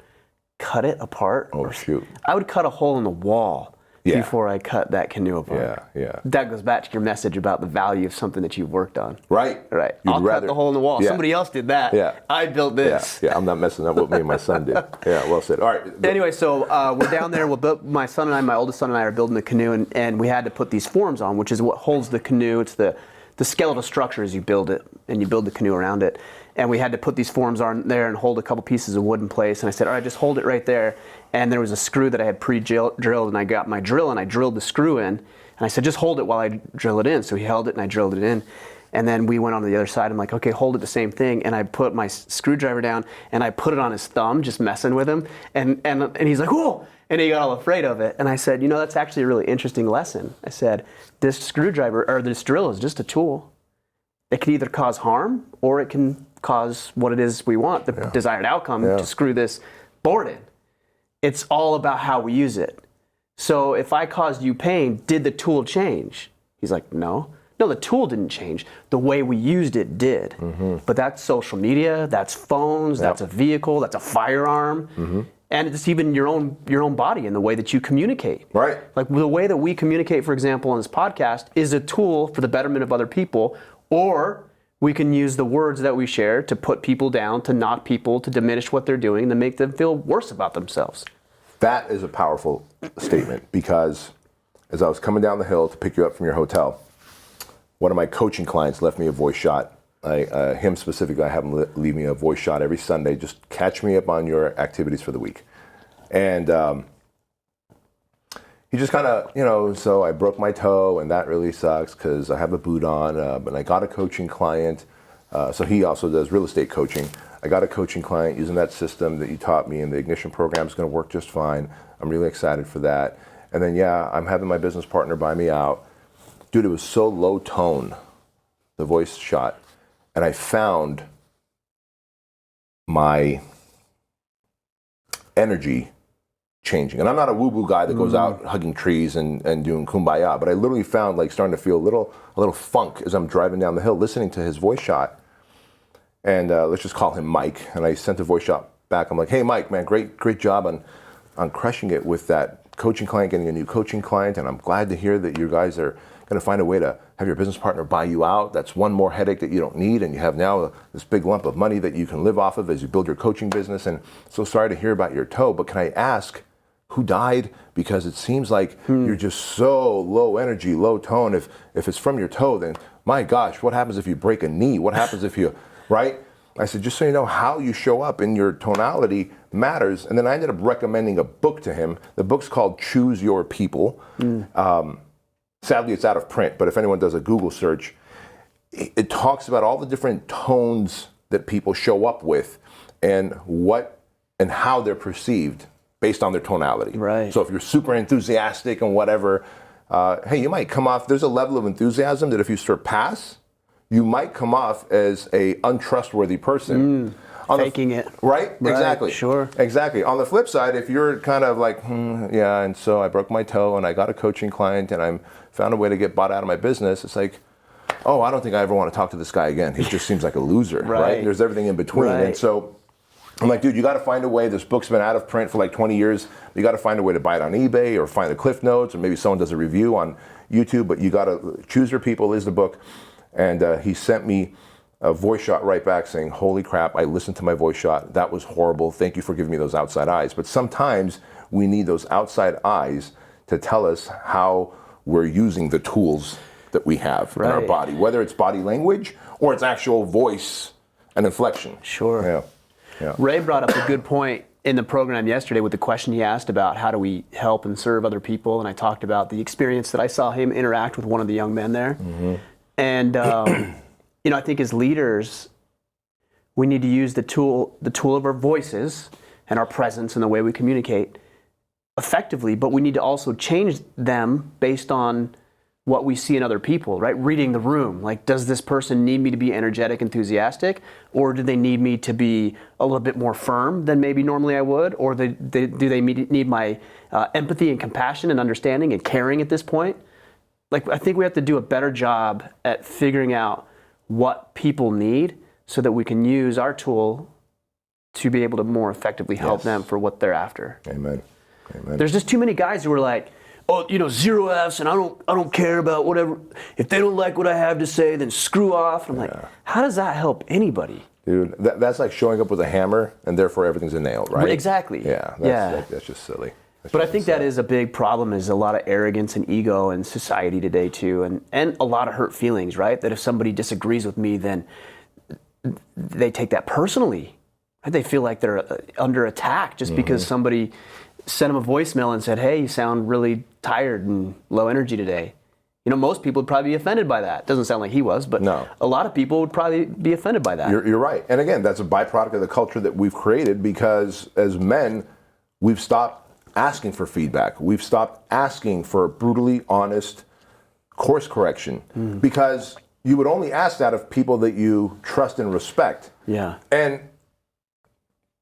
cut it apart? Oh shoot! I would cut a hole in the wall before I cut that canoe apart. Yeah. That goes back to your message about the value of something that you've worked on. Right. I'll cut the hole in the wall. Yeah. Somebody else did that. Yeah. I built this. Yeah. I'm not messing up what me and my son did. Yeah. Well said. All right. Anyway, so we're down there. My son and I, my oldest son and I, are building the canoe, and we had to put these forms on, which is what holds the canoe. It's the skeletal structure as you build it, and you build the canoe around it. And we had to put these forms on there and hold a couple pieces of wood in place. And I said, all right, just hold it right there. And there was a screw that I had pre-drilled, and I got my drill and I drilled the screw in. And I said, just hold it while I drill it in. So he held it and I drilled it in. And then we went on to the other side. I'm like, okay, hold it the same thing. And I put my screwdriver down and I put it on his thumb, just messing with him. And he's like, whoa! And he got all afraid of it. And I said, that's actually a really interesting lesson. I said, this screwdriver, or this drill, is just a tool. It can either cause harm or it can cause what it is we want, the desired outcome, to screw this board in. It's all about how we use it. So if I caused you pain, did the tool change? He's like, no. No, the tool didn't change. The way we used it did. Mm-hmm. But that's social media, that's phones, that's a vehicle, that's a firearm. Mm-hmm. And it's even your own body and the way that you communicate. Right. Like the way that we communicate, for example, on this podcast is a tool for the betterment of other people, or we can use the words that we share to put people down, to knock people, to diminish what they're doing, to make them feel worse about themselves. That is a powerful statement, because as I was coming down the hill to pick you up from your hotel, one of my coaching clients left me a voice shot. Him specifically, I have him leave me a voice shot every Sunday. Just catch me up on your activities for the week. And he just kind of, so I broke my toe, and that really sucks because I have a boot on, but I got a coaching client. So he also does real estate coaching. I got a coaching client using that system that you taught me, and the Ignition program is going to work just fine. I'm really excited for that. And then, I'm having my business partner buy me out. Dude, it was so low tone, the voice shot. And I found my energy changing. And I'm not a woo-woo guy that goes out hugging trees and doing kumbaya, but I literally found starting to feel a little funk as I'm driving down the hill, listening to his voice shot. And let's just call him Mike. And I sent a voice shot back. I'm like, hey, Mike, man, great job on crushing it with that coaching client, getting a new coaching client. And I'm glad to hear that you guys are going to find a way to have your business partner buy you out. That's one more headache that you don't need, and you have now this big lump of money that you can live off of as you build your coaching business. And so sorry to hear about your toe, but can I ask who died? Because it seems like you're just so low energy, low tone. If it's from your toe, then my gosh, what happens if you break a knee? What happens if you, right? I said, just so you know, how you show up in your tonality matters. And then I ended up recommending a book to him. The book's called Choose Your People. Sadly, it's out of print, but if anyone does a Google search, it talks about all the different tones that people show up with and how they're perceived based on their tonality. Right. So if you're super enthusiastic and whatever, hey, you might come off, there's a level of enthusiasm that if you surpass, you might come off as a untrustworthy person. Faking it. Right? Exactly. Sure. Exactly. On the flip side, if you're kind of like, and so I broke my toe and I got a coaching client and I found a way to get bought out of my business, it's like, oh, I don't think I ever want to talk to this guy again. He just seems like a loser, right? There's everything in between. Right. And so I'm like, dude, you got to find a way. This book's been out of print for 20 years. You got to find a way to buy it on eBay or find the Cliff Notes, or maybe someone does a review on YouTube, but you got to Choose Your People is the book. And he sent me a voice shot right back saying, holy crap, I listened to my voice shot. That was horrible. Thank you for giving me those outside eyes. But sometimes we need those outside eyes to tell us how we're using the tools that we have in our body, whether it's body language or it's actual voice and inflection. Sure. Yeah. Ray brought up a good point in the program yesterday with the question he asked about how do we help and serve other people. And I talked about the experience that I saw him interact with one of the young men there. Mm-hmm. And, I think as leaders, we need to use the tool of our voices and our presence and the way we communicate effectively, but we need to also change them based on what we see in other people, right? Reading the room. Like, does this person need me to be energetic, enthusiastic, or do they need me to be a little bit more firm than maybe normally I would? Or do they need my empathy and compassion and understanding and caring at this point? Like, I think we have to do a better job at figuring out what people need so that we can use our tool to be able to more effectively help them for what they're after. Amen. Amen. There's just too many guys who are like, oh, 0 Fs, and I don't care about whatever. If they don't like what I have to say, then screw off. And I'm like, how does that help anybody? Dude, that's like showing up with a hammer, and therefore everything's a nail, right? Exactly. Yeah. That's just silly. But I think that is a big problem, is a lot of arrogance and ego in society today too, and a lot of hurt feelings, right? That if somebody disagrees with me, then they take that personally. They feel like they're under attack just because somebody sent them a voicemail and said, hey, you sound really tired and low energy today. Most people would probably be offended by that. Doesn't sound like he was, but a lot of people would probably be offended by that. You're right. And again, that's a byproduct of the culture that we've created, because as men, we've stopped asking for feedback. We've stopped asking for brutally honest course correction, because you would only ask that of people that you trust and respect. Yeah. And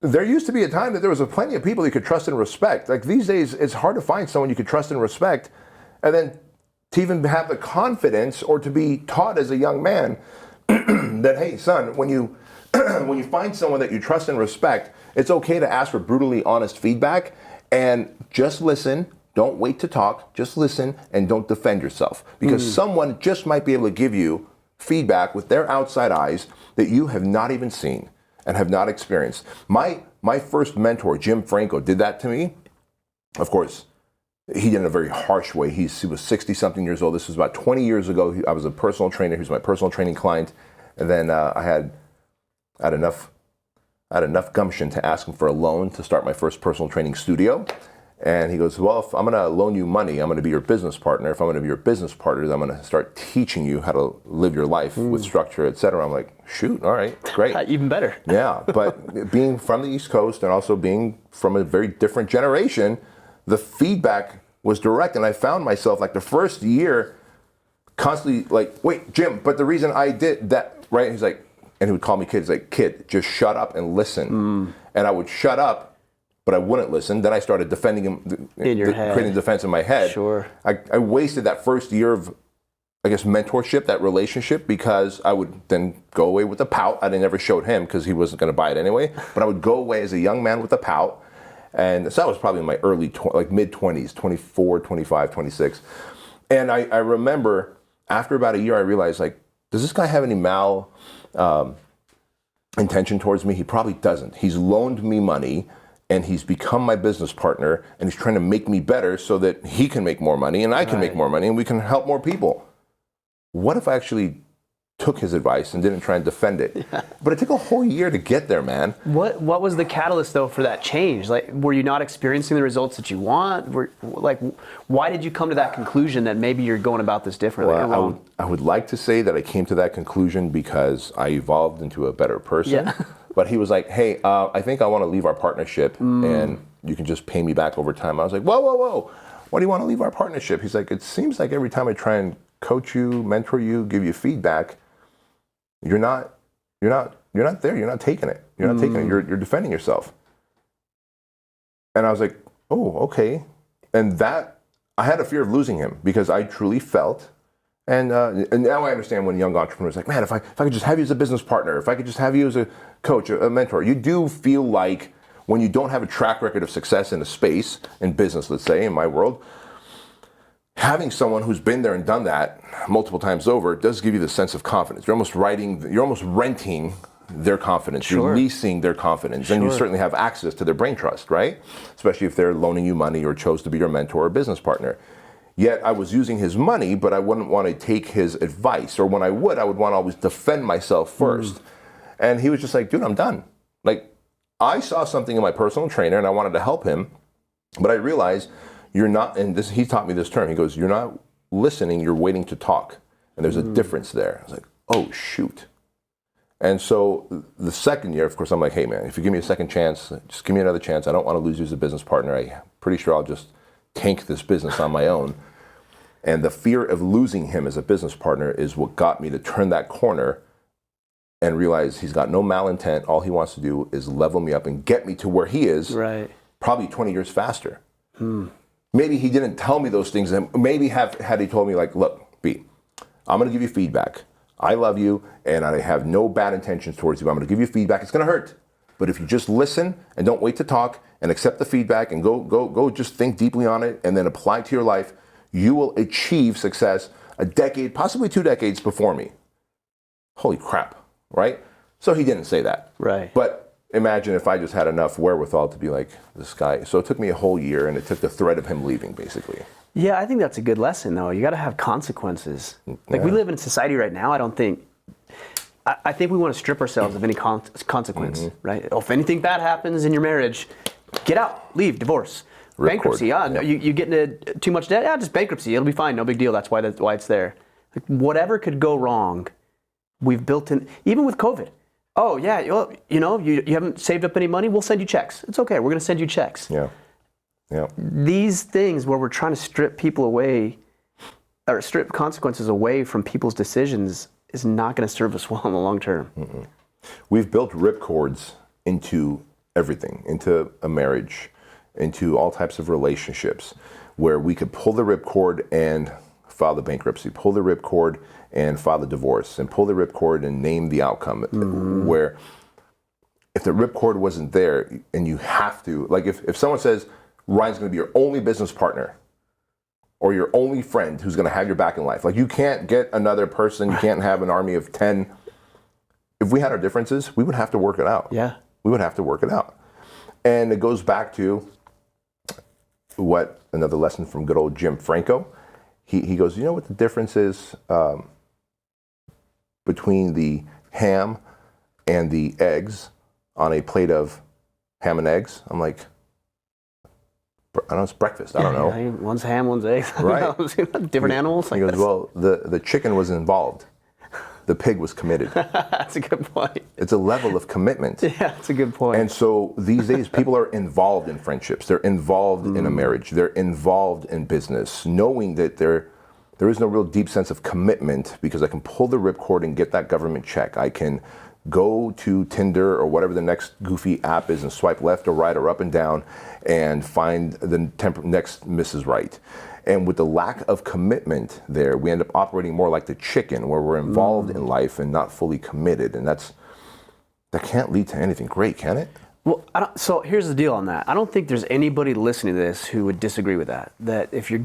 there used to be a time that there was plenty of people you could trust and respect. Like these days, it's hard to find someone you could trust and respect, and then to even have the confidence or to be taught as a young man that, hey, son, when you when you find someone that you trust and respect, it's okay to ask for brutally honest feedback, and just listen. Don't wait to talk. Just listen, and don't defend yourself, because someone just might be able to give you feedback with their outside eyes that you have not even seen and have not experienced. My first mentor, Jim Franco, did that to me. Of course, he did it in a very harsh way. He was 60-something years old. This was about 20 years ago. I was a personal trainer. He was my personal training client. And then I had enough gumption to ask him for a loan to start my first personal training studio. And he goes, well, if I'm going to loan you money, I'm going to be your business partner. If I'm going to be your business partner, I'm going to start teaching you how to live your life with structure, et cetera. I'm like, shoot, all right, great. Even better. Yeah, but being from the East Coast and also being from a very different generation, the feedback was direct. And I found myself, like the first year, constantly like, wait, Jim, but the reason I did that, right? He's like, and he would call me kid. He's like, kid, just shut up and listen. And I would shut up, but I wouldn't listen. Then I started defending him, in your head, creating defense in my head. Sure. I wasted that first year of, I guess, mentorship, that relationship, because I would then go away with a pout. I never showed him because he wasn't going to buy it anyway. But I would go away as a young man with a pout. And so that was probably in my early, mid-20s, 24, 25, 26. And I remember after about a year, I realized, like, does this guy have any intention towards me? He probably doesn't. He's loaned me money, and he's become my business partner, and he's trying to make me better so that he can make more money and I can make more money and we can help more people. What if I actually took his advice and didn't try and defend it? Yeah. But it took a whole year to get there, man. What was the catalyst, though, for that change? Like, were you not experiencing the results that you want? Why did you come to that conclusion that maybe you're going about this differently? Well, I would like to say that I came to that conclusion because I evolved into a better person. Yeah. But he was like, hey, I think I want to leave our partnership and you can just pay me back over time. I was like, whoa. Why do you want to leave our partnership? He's like, it seems like every time I try and coach you, mentor you, give you feedback, you're not there. You're not taking it. You're not taking it. You're defending yourself. And I was like, oh, okay. And that, I had a fear of losing him because I truly felt, and now I understand when young entrepreneurs are like, man, if I could just have you as a business partner, if I could just have you as a coach, a mentor, you do feel like when you don't have a track record of success in a space, in business, let's say, in my world, having someone who's been there and done that multiple times over does give you the sense of confidence. You're almost renting their confidence. Sure. You're leasing their confidence. Sure. And you certainly have access to their brain trust, right? Especially if they're loaning you money or chose to be your mentor or business partner. Yet I was using his money, but I wouldn't want to take his advice. Or when I would want to always defend myself first. And he was just like, dude, I'm done. Like, I saw something in my personal trainer and I wanted to help him, but I realized you're not, and this, he taught me this term. He goes, you're not listening, you're waiting to talk. And there's a difference there. I was like, oh, shoot. And so the second year, of course, I'm like, hey, man, if you give me a second chance, just give me another chance. I don't want to lose you as a business partner. I'm pretty sure I'll just tank this business on my own. And the fear of losing him as a business partner is what got me to turn that corner and realize he's got no malintent. All he wants to do is level me up and get me to where he is, Right. probably 20 years faster. Maybe he didn't tell me those things. And maybe had he told me, like, look, B, I'm going to give you feedback. I love you, and I have no bad intentions towards you. I'm going to give you feedback. It's going to hurt. But if you just listen and don't wait to talk and accept the feedback and go just think deeply on it and then apply it to your life, you will achieve success a decade, possibly 2 decades before me. Holy crap, right? So he didn't say that. Right. But imagine if I just had enough wherewithal to be like, this guy. So it took me a whole year, and it took the threat of him leaving, basically. Yeah, I think that's a good lesson, though. You got to have consequences. Like, we live in a society right now, I think we want to strip ourselves of any consequence, right? Oh, if anything bad happens in your marriage, get out, leave, divorce. Bankruptcy, you get into too much debt, just bankruptcy, it'll be fine, no big deal, that's why it's there. Like, whatever could go wrong, we've built in, even with COVID. Oh yeah, you haven't saved up any money, we'll send you checks. It's okay, we're gonna send you checks. Yeah. These things where we're trying to strip people away, or strip consequences away from people's decisions is not gonna serve us well in the long term. We've built ripcords into everything, into a marriage, into all types of relationships, where we could pull the ripcord and file the bankruptcy, pull the ripcord and file the divorce, and pull the ripcord and name the outcome. Where if the ripcord wasn't there, and you have to, like if someone says, Ryan's gonna be your only business partner, or your only friend who's gonna have your back in life, like you can't get another person, you can't have an army of 10. If we had our differences, we would have to work it out. Yeah. We would have to work it out. And it goes back to what another lesson from good old Jim Franco. He goes, you know what the difference is between the ham and the eggs on a plate of ham and eggs? I'm like, I don't know, it's breakfast. I don't know. Yeah, one's ham, one's eggs. Right. Different animals. He goes, well, the chicken was involved. The pig was committed. That's a good point. It's a level of commitment. Yeah, that's a good point. And so these days, people are involved in friendships. They're involved in a marriage. They're involved in business, knowing that there is no real deep sense of commitment because I can pull the ripcord and get that government check. I can go to Tinder or whatever the next goofy app is and swipe left or right or up and down and find the next Mrs. Right. And with the lack of commitment there, we end up operating more like the chicken, where we're involved in life and not fully committed. And that can't lead to anything great, can it? Well, so here's the deal on that. I don't think there's anybody listening to this who would disagree with that. That if you're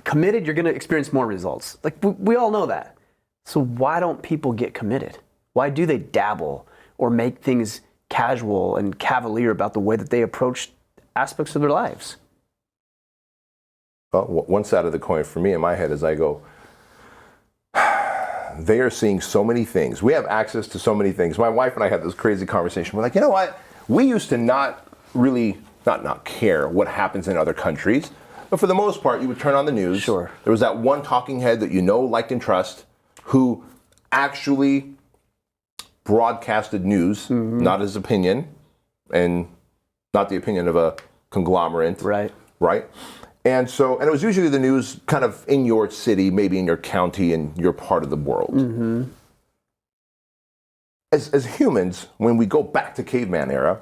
committed, you're going to experience more results. Like we all know that. So why don't people get committed? Why do they dabble or make things casual and cavalier about the way that they approach aspects of their lives? Well, one side of the coin for me in my head is I go, they are seeing so many things. We have access to so many things. My wife and I had this crazy conversation. We're like, you know what? We used to not really, not care what happens in other countries. But for the most part, you would turn on the news. Sure. There was that one talking head that you know, liked, and trust, who actually broadcasted news, not his opinion, and not the opinion of a conglomerate. Right? And it was usually the news kind of in your city, maybe in your county, in your part of the world. As humans, when we go back to caveman era,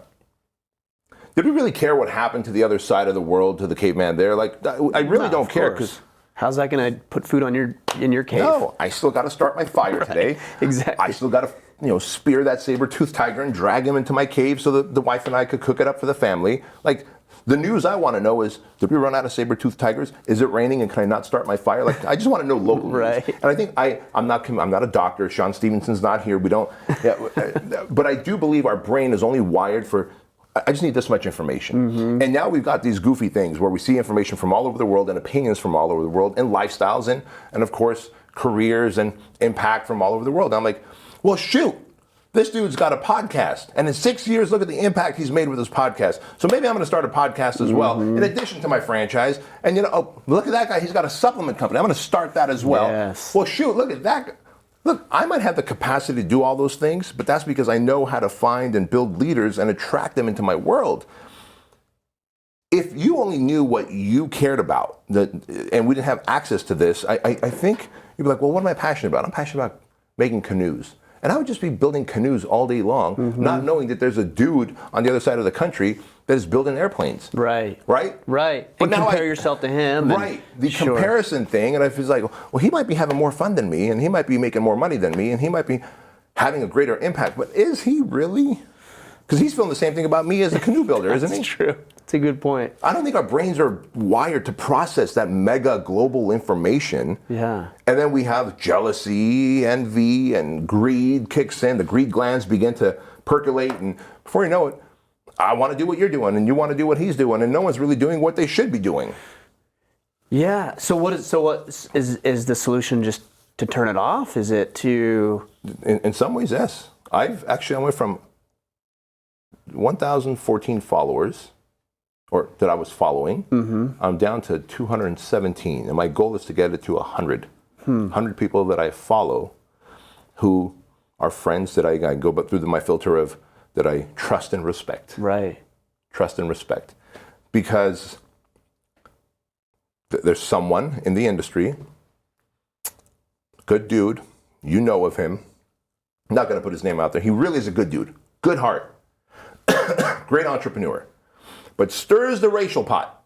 did we really care what happened to the other side of the world, to the caveman there? Like, I really don't care, because how's that going to put food on in your cave? No, I still got to start my fire today. Exactly. I still got to spear that saber-toothed tiger and drag him into my cave so that the wife and I could cook it up for the family. Like, the news I want to know is, did we run out of saber-toothed tigers? Is it raining and can I not start my fire? Like, I just want to know local news. And I think I'm not a doctor. Sean Stevenson's not here. We don't. But I do believe our brain is only wired for, I just need this much information. And now we've got these goofy things where we see information from all over the world and opinions from all over the world and lifestyles and of course, careers and impact from all over the world. And I'm like, well, shoot. This dude's got a podcast, and in 6 years, look at the impact he's made with his podcast. So maybe I'm going to start a podcast as well, in addition to my franchise. And look at that guy, he's got a supplement company. I'm going to start that as well. Yes. Well, shoot, look at that. Look, I might have the capacity to do all those things, but that's because I know how to find and build leaders and attract them into my world. if you only knew what you cared about, and we didn't have access to this, I think you'd be like, well, what am I passionate about? I'm passionate about making canoes. And I would just be building canoes all day long, not knowing that there's a dude on the other side of the country that is building airplanes. Right. Right? Right. But And now compare yourself to him. Right. The comparison thing, and I feel like, well, he might be having more fun than me, and he might be making more money than me, and he might be having a greater impact. But is he really? Because he's feeling the same thing about me as a canoe builder, isn't he? That's true. That's a good point. I don't think our brains are wired to process that mega global information. Yeah. And then we have jealousy, envy, and greed kicks in. The greed glands begin to percolate, and before you know it, I want to do what you're doing, and you want to do what he's doing, and no one's really doing what they should be doing. Yeah. So what is the solution? Just to turn it off? Is it to? In some ways, yes. I went from 1,014 followers, or that I was following. I'm down to 217, and my goal is to get it to 100. 100 people that I follow, who are friends that I go through my filter of that I trust and respect. Right. Trust and respect, because there's someone in the industry, good dude, you know of him. I'm not going to put his name out there. He really is a good dude, good heart, great entrepreneur, but stirs the racial pot.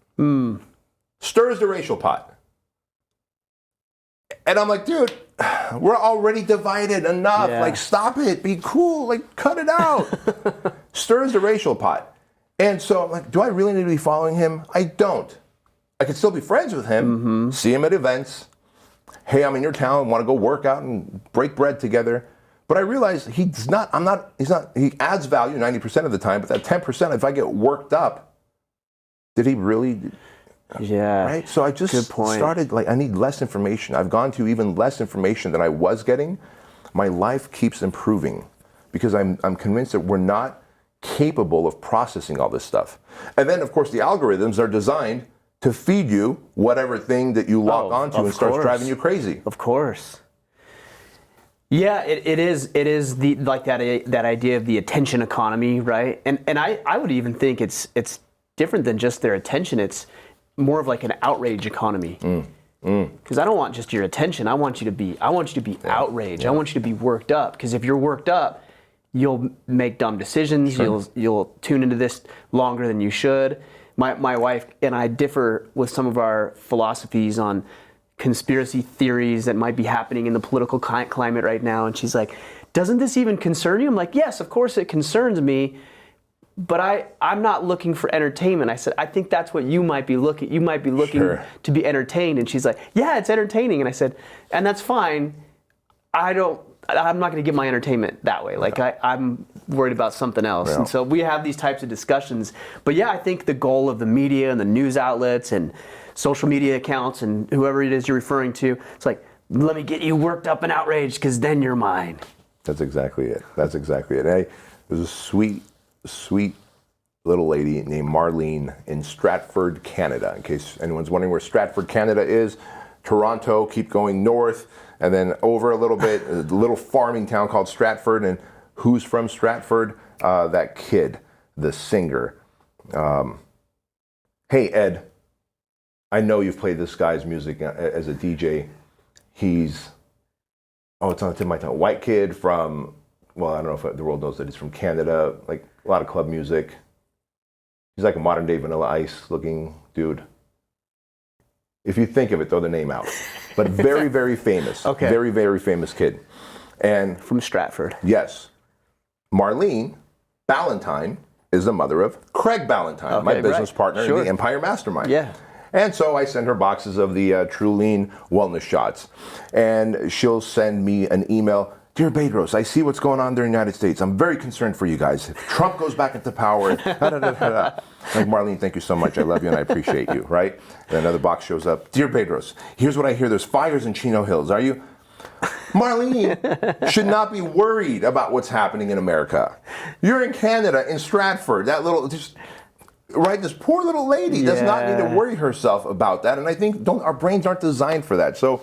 Stirs the racial pot. And I'm like, dude, we're already divided enough. Yeah. Like, stop it. Be cool. Like, cut it out. Stirs the racial pot. And so I'm like, do I really need to be following him? I don't. I can still be friends with him, see him at events. Hey, I'm in your town, want to go work out and break bread together. But I realize he adds value 90% of the time, but that 10%, if I get worked up, did he really? Yeah. Right? So I just started, like, I need less information. I've gone to even less information than I was getting. My life keeps improving because I'm convinced that we're not capable of processing all this stuff. And then, of course, the algorithms are designed to feed you whatever thing that you lock onto and starts driving you crazy. Of course. Yeah, it is the like that idea of the attention economy, right? And I would even think it's different than just their attention. It's more of like an outrage economy. Because I don't want just your attention. I want you to be outraged. Yeah. I want you to be worked up. Because if you're worked up, you'll make dumb decisions. Sure. You'll tune into this longer than you should. My wife and I differ with some of our philosophies on conspiracy theories that might be happening in the political climate right now. And she's like, doesn't this even concern you? I'm like, yes, of course it concerns me. But I'm not looking for entertainment. I said, I think that's what you might be looking. You might be looking to be entertained. And she's like, yeah, it's entertaining. And I said, and that's fine. I'm not going to get my entertainment that way. Like I'm worried about something else. Yeah. And so we have these types of discussions. But yeah, I think the goal of the media and the news outlets and social media accounts and whoever it is you're referring to, it's like, let me get you worked up and outraged because then you're mine. That's exactly it. That's exactly it. Hey, there's a sweet little lady named Marlene in Stratford, Canada. In case anyone's wondering where Stratford, Canada is, Toronto, keep going north, and then over a little bit, a little farming town called Stratford. And who's from Stratford? That kid, the singer. Hey, Ed, I know you've played this guy's music as a DJ. It's on the tip of my tongue. White kid from, well, I don't know if the world knows that he's from Canada, like a lot of club music. He's like a modern day Vanilla Ice looking dude. If you think of it, throw the name out. But very, very famous. Okay. Very, very famous kid. And from Stratford. Yes. Marlene Ballantyne is the mother of Craig Ballantyne, my business partner in the Empire Mastermind. Yeah. And so I send her boxes of the True Lean wellness shots. And she'll send me an email. Dear Bedros, I see what's going on there in the United States. I'm very concerned for you guys. If Trump goes back into power, Like, Marlene, thank you so much. I love you and I appreciate you, right? And another box shows up. Dear Bedros, here's what I hear. There's fires in Chino Hills. Are you? Marlene should not be worried about what's happening in America. You're in Canada, in Stratford. That little, this poor little lady does not need to worry herself about that. And I think our brains aren't designed for that. So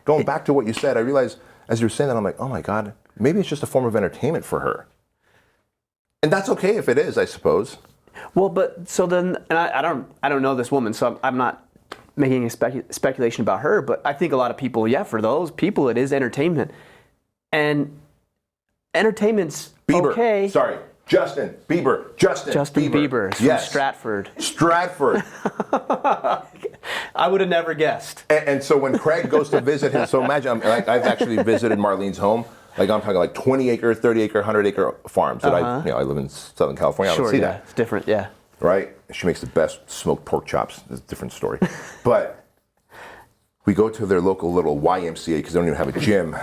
going back to what you said, I realized as you're saying that, I'm like, oh my God, maybe it's just a form of entertainment for her. And that's okay if it is, I suppose. Well, but so then, and I don't know this woman, so I'm not making a speculation about her, but I think a lot of people, yeah, for those people, it is entertainment. And entertainment's Bieber. okay. Sorry. Justin Bieber. Justin Bieber from yes. Stratford. Stratford. I would have never guessed. And so when Craig goes to visit him, so imagine, I've actually visited Marlene's home. Like I'm talking like 20 acre, 30 acre, 100 acre farms that I live in Southern California. I don't see that. It's different, yeah. Right? She makes the best smoked pork chops. It's a different story. But we go to their local little YMCA because they don't even have a gym.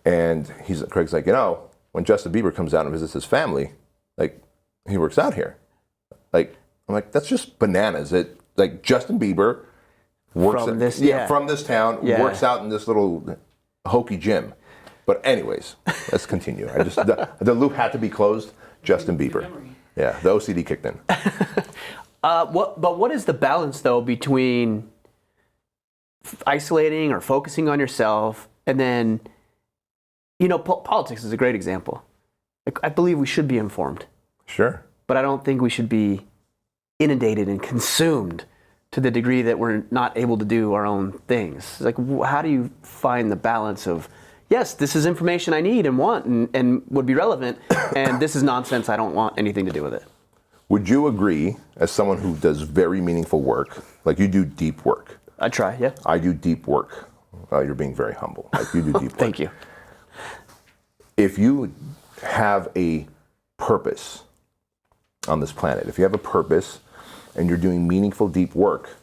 And Craig's like, when Justin Bieber comes out and visits his family, like he works out here. Like I'm like, that's just bananas. Like Justin Bieber works from this town, works out in this little hokey gym. But anyways, let's continue. The loop had to be closed. Justin Bieber. Yeah, the OCD kicked in. What is the balance though between isolating or focusing on yourself, and then, politics is a great example. I believe we should be informed. Sure. But I don't think we should be inundated and consumed to the degree that we're not able to do our own things. Like, how do you find the balance of, yes, this is information I need and want and would be relevant, and this is nonsense, I don't want anything to do with it. Would you agree, as someone who does very meaningful work, like you do deep work? I try, yeah. I do deep work. You're being very humble. Like you do deep work. Thank you. If you have a purpose on this planet, if you have a purpose and you're doing meaningful deep work,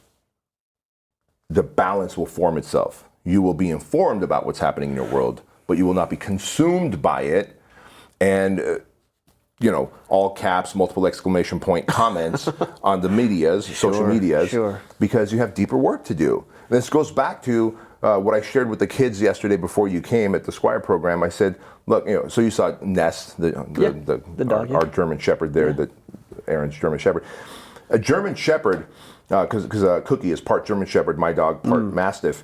the balance will form itself. You will be informed about what's happening in your world, but you will not be consumed by it. And, all caps, multiple exclamation point comments on the social medias, because you have deeper work to do. And this goes back to what I shared with the kids yesterday before you came at the Squire program. I said, look, so you saw Nest, the dog, our German Shepherd there, Aaron's German Shepherd. A German Shepherd, because Cookie is part German Shepherd, my dog, part Mastiff.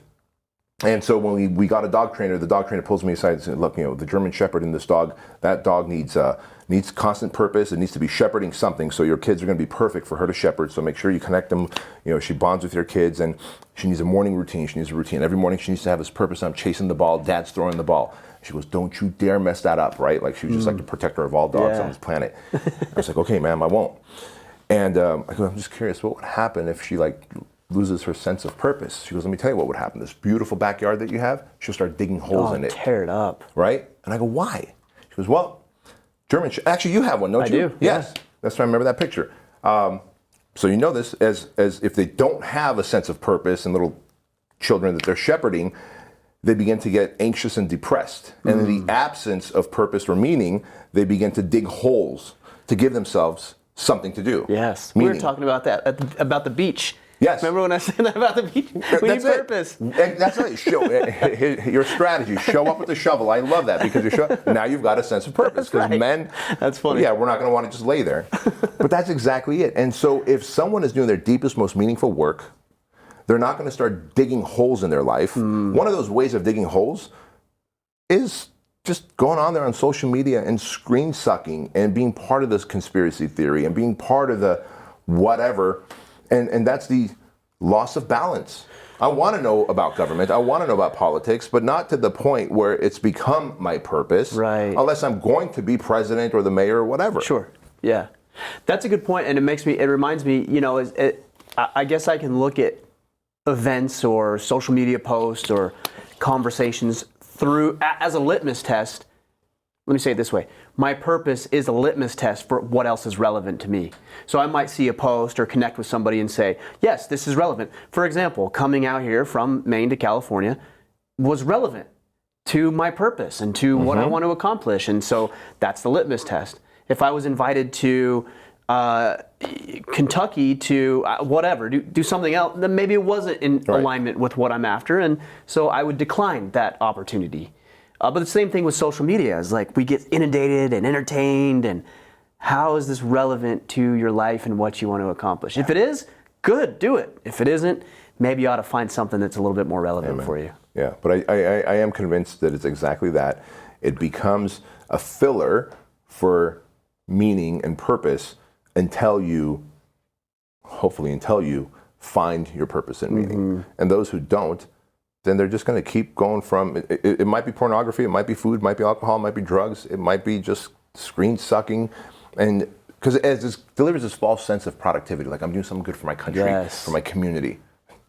And so when we got a dog trainer, the dog trainer pulls me aside and said, look, the German Shepherd in this dog, that dog needs constant purpose. It needs to be shepherding something. So your kids are going to be perfect for her to shepherd. So make sure you connect them. She bonds with your kids, and she needs a morning routine. She needs a routine. Every morning she needs to have this purpose. I'm chasing the ball. Dad's throwing the ball. She goes, don't you dare mess that up, right? Like she was just like the protector of all dogs on this planet. I was like, okay, ma'am, I won't. And I go, I'm just curious, what would happen if she loses her sense of purpose? She goes, let me tell you what would happen. This beautiful backyard that you have, she'll start digging holes in it. Tear it up. Right? And I go, why? She goes, well, actually you have one, don't you? I do. Yes. That's why I remember that picture. So you know this, as if they don't have a sense of purpose and little children that they're shepherding, they begin to get anxious and depressed. And in the absence of purpose or meaning, they begin to dig holes to give themselves something to do. Yes. Meaning. We were talking about that, about the beach. Yes. Remember when I said that about the beach? We need purpose. And that's right. Your strategy, show up with the shovel. I love that, because now you've got a sense of purpose. Because men, that's funny. Yeah, we're not going to want to just lay there. But that's exactly it. And so if someone is doing their deepest, most meaningful work, they're not going to start digging holes in their life. One of those ways of digging holes is just going on there on social media and screen sucking and being part of this conspiracy theory and being part of the whatever. And that's the loss of balance. I want to know about government. I want to know about politics, but not to the point where it's become my purpose. Right. Unless I'm going to be president or the mayor or whatever. Sure. Yeah. That's a good point, and it reminds me, I guess I can look at events or social media posts or conversations through as a litmus test. Let me say it this way. My purpose is a litmus test for what else is relevant to me. So I might see a post or connect with somebody and say, yes, this is relevant. For example, coming out here from Maine to California was relevant to my purpose and to what I want to accomplish. And so that's the litmus test. If I was invited to Kentucky to whatever, do something else, then maybe it wasn't in alignment with what I'm after. And so I would decline that opportunity. But the same thing with social media is like we get inundated and entertained, and how is this relevant to your life and what you want to accomplish? If it is, good, do it. If it isn't, maybe you ought to find something that's a little bit more relevant for you. Yeah, but I am convinced that it's exactly that. It becomes a filler for meaning and purpose hopefully until you find your purpose and meaning. And those who don't, then they're just going to keep going from, it might be pornography, it might be food, it might be alcohol, it might be drugs, it might be just screen sucking. And because it delivers this false sense of productivity, like I'm doing something good for my country, for my community.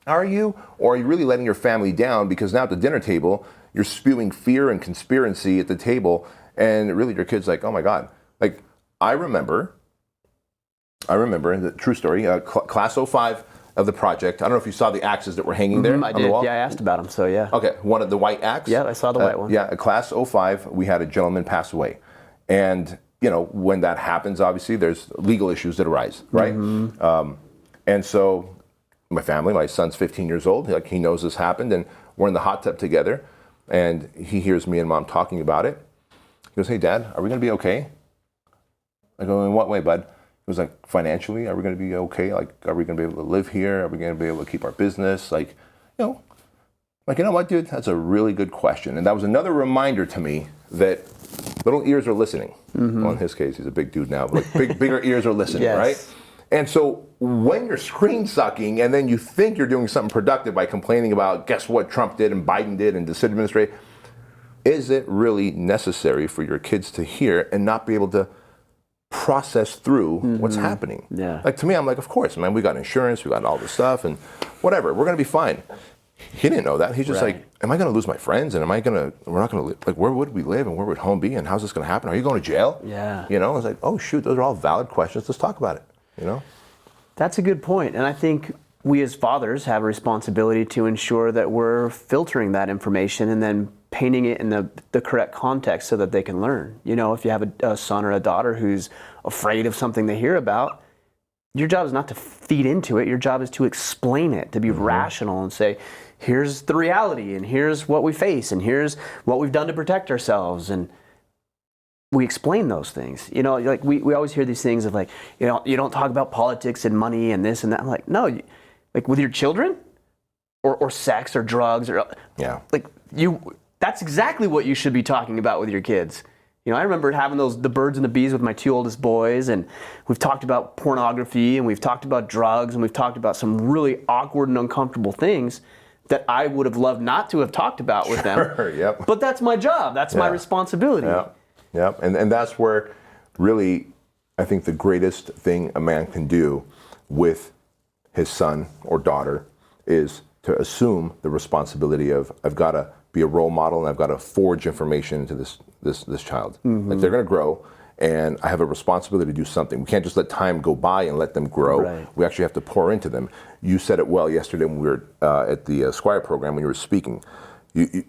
Are you? Or are you really letting your family down because now at the dinner table, you're spewing fear and conspiracy at the table, and really your kid's like, oh my God. Like, I remember, the true story, class 05 of the project. I don't know if you saw the axes that were hanging there I on did. the wall. Yeah, I asked about them, so yeah. Okay, one of the white axe. Yeah, I saw the white one. Yeah, class 05, we had a gentleman pass away. And, when that happens, obviously, there's legal issues that arise, right? And so my family, my son's 15 years old, he knows this happened, and we're in the hot tub together, and he hears me and Mom talking about it. He goes, hey, Dad, are we going to be okay? I go, in what way, bud? He was like, financially, are we going to be okay? Like, are we going to be able to live here? Are we going to be able to keep our business? Like, you know what, dude? That's a really good question. And that was another reminder to me that little ears are listening. Well, in his case, he's a big dude now, but bigger ears are listening, right? And so when you're screen sucking and then you think you're doing something productive by complaining about, guess what Trump did and Biden did and this administration, is it really necessary for your kids to hear and not be able to process through what's happening? Like, to me, I'm like, of course, man, we got insurance, we got all this stuff, and whatever, we're gonna be fine. He didn't know that. He's just like, am I gonna lose my friends? And we're not gonna live, like, where would we live and where would home be? And how's this gonna happen? Are you going to jail? I was like, oh shoot, those are all valid questions. Let's talk about it, That's a good point. And I think we as fathers have a responsibility to ensure that we're filtering that information and then painting it in the correct context so that they can learn. If you have a son or a daughter who's afraid of something they hear about, your job is not to feed into it. Your job is to explain it, to be rational and say, here's the reality, and here's what we face, and here's what we've done to protect ourselves. And we explain those things. Like we always hear these things of like, you don't talk about politics and money and this and that. I'm like, no, like with your children or sex or drugs or like that's exactly what you should be talking about with your kids. I remember having the birds and the bees with my two oldest boys, and we've talked about pornography, and we've talked about drugs, and we've talked about some really awkward and uncomfortable things that I would have loved not to have talked about with them. But that's my job. That's my responsibility. And that's where really I think the greatest thing a man can do with his son or daughter is to assume the responsibility of, I've got to be a role model, and I've got to forge information into this child. Like, they're going to grow, and I have a responsibility to do something. We can't just let time go by and let them grow. We actually have to pour into them. You said it well yesterday when we were at the Squire program when you were speaking. You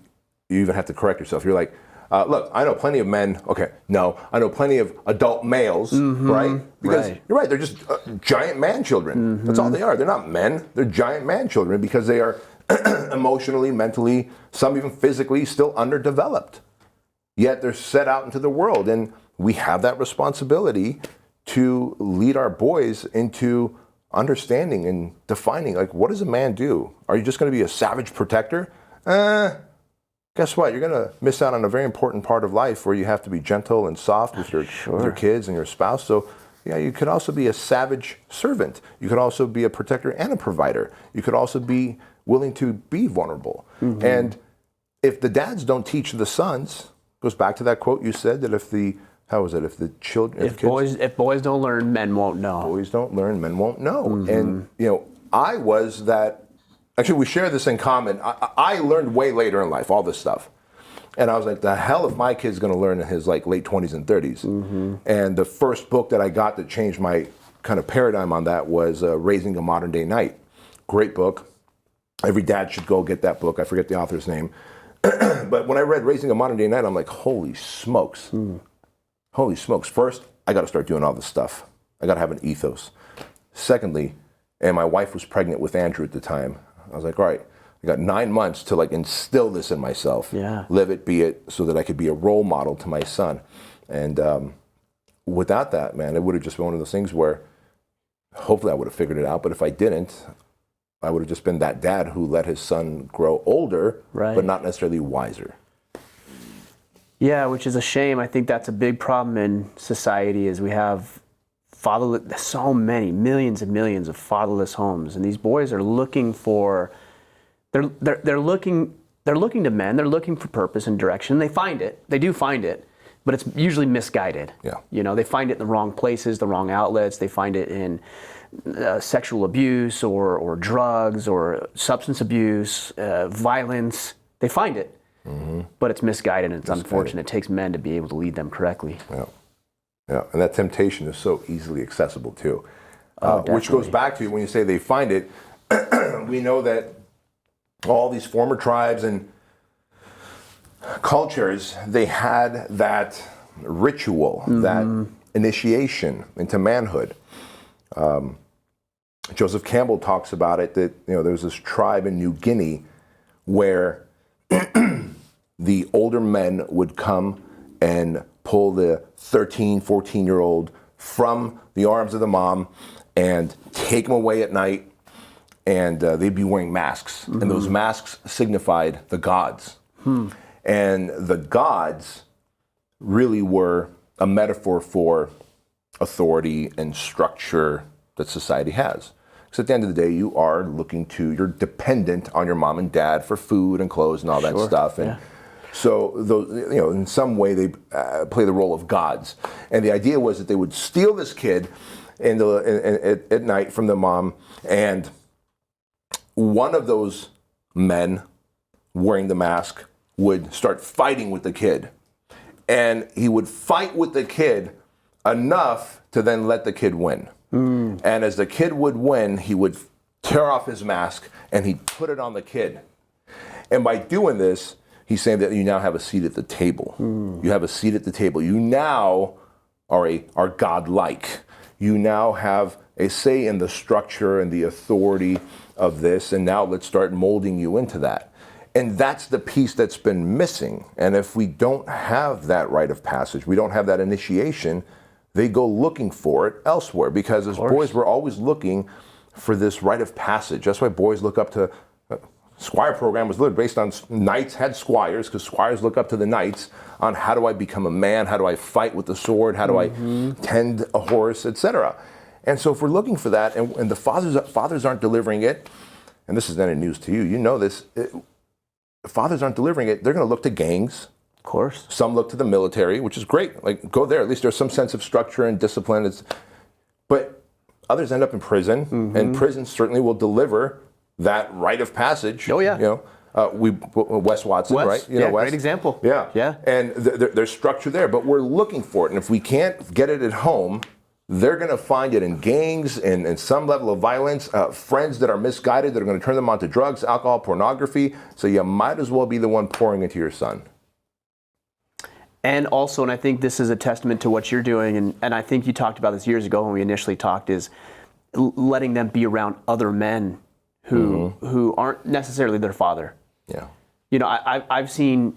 even have to correct yourself. You're like, look, I know plenty of men. I know plenty of adult males, right? Because you're right, they're just giant man children. That's all they are. They're not men. They're giant man children because they are emotionally, mentally, some even physically still underdeveloped. Yet they're set out into the world, and we have that responsibility to lead our boys into understanding and defining, like, what does a man do? Are you just going to be a savage protector? Guess what? You're going to miss out on a very important part of life where you have to be gentle and soft with your kids and your spouse. So, you could also be a savage servant. You could also be a protector and a provider. You could also be willing to be vulnerable. And if the dads don't teach the sons, goes back to that quote you said that if boys don't learn, men won't know. Boys don't learn, men won't know. And I was that. Actually, we share this in common. I learned way later in life all this stuff, and I was like, the hell if my kid's going to learn in his late 20s and 30s. And the first book that I got that changed my kind of paradigm on that was Raising a Modern Day Knight. Great book. Every dad should go get that book. I forget the author's name. But when I read Raising a Modern Day Knight, I'm like, holy smokes. Holy smokes. First, I got to start doing all this stuff. I got to have an ethos. Secondly, and my wife was pregnant with Andrew at the time. I was like, all right, I got 9 months to instill this in myself. Live it, be it, so that I could be a role model to my son. And without that, man, it would have just been one of those things where hopefully I would have figured it out. But if I didn't, I would have just been that dad who let his son grow older, but not necessarily wiser. Yeah, which is a shame. I think that's a big problem in society is we have fatherless, so many, millions and millions of fatherless homes, and these boys are looking for, they're looking to men, they're looking for purpose and direction. They find it, they do find it, but it's usually misguided. Yeah. You know, they find it in the wrong places, the wrong outlets. They find it in sexual abuse or drugs or substance abuse, violence. They find it, but it's misguided and it's unfortunate. It takes men to be able to lead them correctly. Yeah. Yeah, and that temptation is so easily accessible too. Which goes back to when you say they find it, we know that all these former tribes and cultures, they had that ritual, that initiation into manhood. Joseph Campbell talks about it, that there was this tribe in New Guinea where the older men would come and pull the 13, 14-year-old from the arms of the mom and take them away at night, and they'd be wearing masks. And those masks signified the gods. And the gods really were a metaphor for authority and structure that society has. Because at the end of the day, you're dependent on your mom and dad for food and clothes and all that stuff. And so those, in some way they play the role of gods. And the idea was that they would steal this kid at night from the mom, and one of those men wearing the mask would start fighting with the kid. And he would fight with the kid enough to then let the kid win. And as the kid would win, he would tear off his mask and he'd put it on the kid. And by doing this, he's saying that you now have a seat at the table. You have a seat at the table. You now are godlike. You now have a say in the structure and the authority of this, and now let's start molding you into that. And that's the piece that's been missing. And if we don't have that rite of passage, we don't have that initiation, they go looking for it elsewhere. Because as boys, we're always looking for this rite of passage. That's why boys look up to, Squire program was literally based on knights had squires, because squires look up to the knights on how do I become a man, how do I fight with the sword, how do I tend a horse, etc. And so if we're looking for that, and the fathers aren't delivering it, and this is any news to you, you know this, fathers aren't delivering it, they're going to look to gangs. Of course. Some look to the military, which is great. Like, go there. At least there's some sense of structure and discipline. But others end up in prison, and prison certainly will deliver that rite of passage. Oh, yeah. Wes Watson, right? Wes. Wes. Great example. Yeah. Yeah. And there's structure there, but we're looking for it. And if we can't get it at home, they're going to find it in gangs and some level of violence, friends that are misguided that are going to turn them on to drugs, alcohol, pornography. So you might as well be the one pouring into your son. And also, and I think this is a testament to what you're doing, and I think you talked about this years ago when we initially talked, is letting them be around other men who aren't necessarily their father. Yeah. I've seen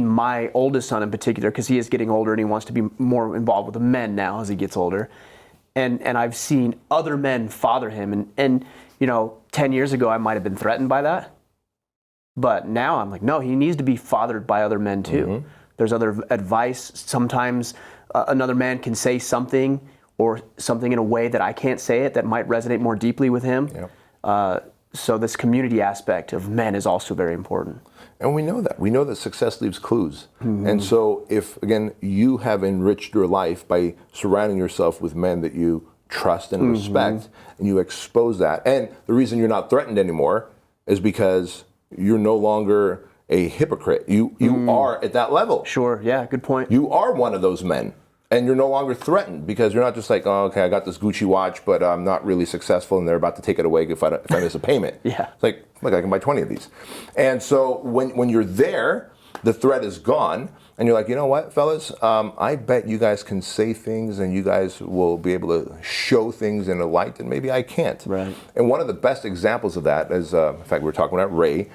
my oldest son in particular, because he is getting older and he wants to be more involved with the men now as he gets older. And I've seen other men father him. And 10 years ago I might have been threatened by that. But now I'm like, no, he needs to be fathered by other men too. There's other advice. Sometimes another man can say something or something in a way that I can't say it that might resonate more deeply with him. Yep. So this community aspect of men is also very important. And we know that. We know that success leaves clues. And so if, again, you have enriched your life by surrounding yourself with men that you trust and respect, and you expose that, and the reason you're not threatened anymore is because you're no longer a hypocrite. You are at that level. Sure, yeah, good point. You are one of those men. And you're no longer threatened because you're not just like, oh, okay, I got this Gucci watch, but I'm not really successful, and they're about to take it away if I miss a payment. Yeah. It's like, look, I can buy 20 of these. And so when you're there, the threat is gone, and you're like, you know what, fellas, I bet you guys can say things, and you guys will be able to show things in a light that maybe I can't. Right. And one of the best examples of that is, in fact, we were talking about Ray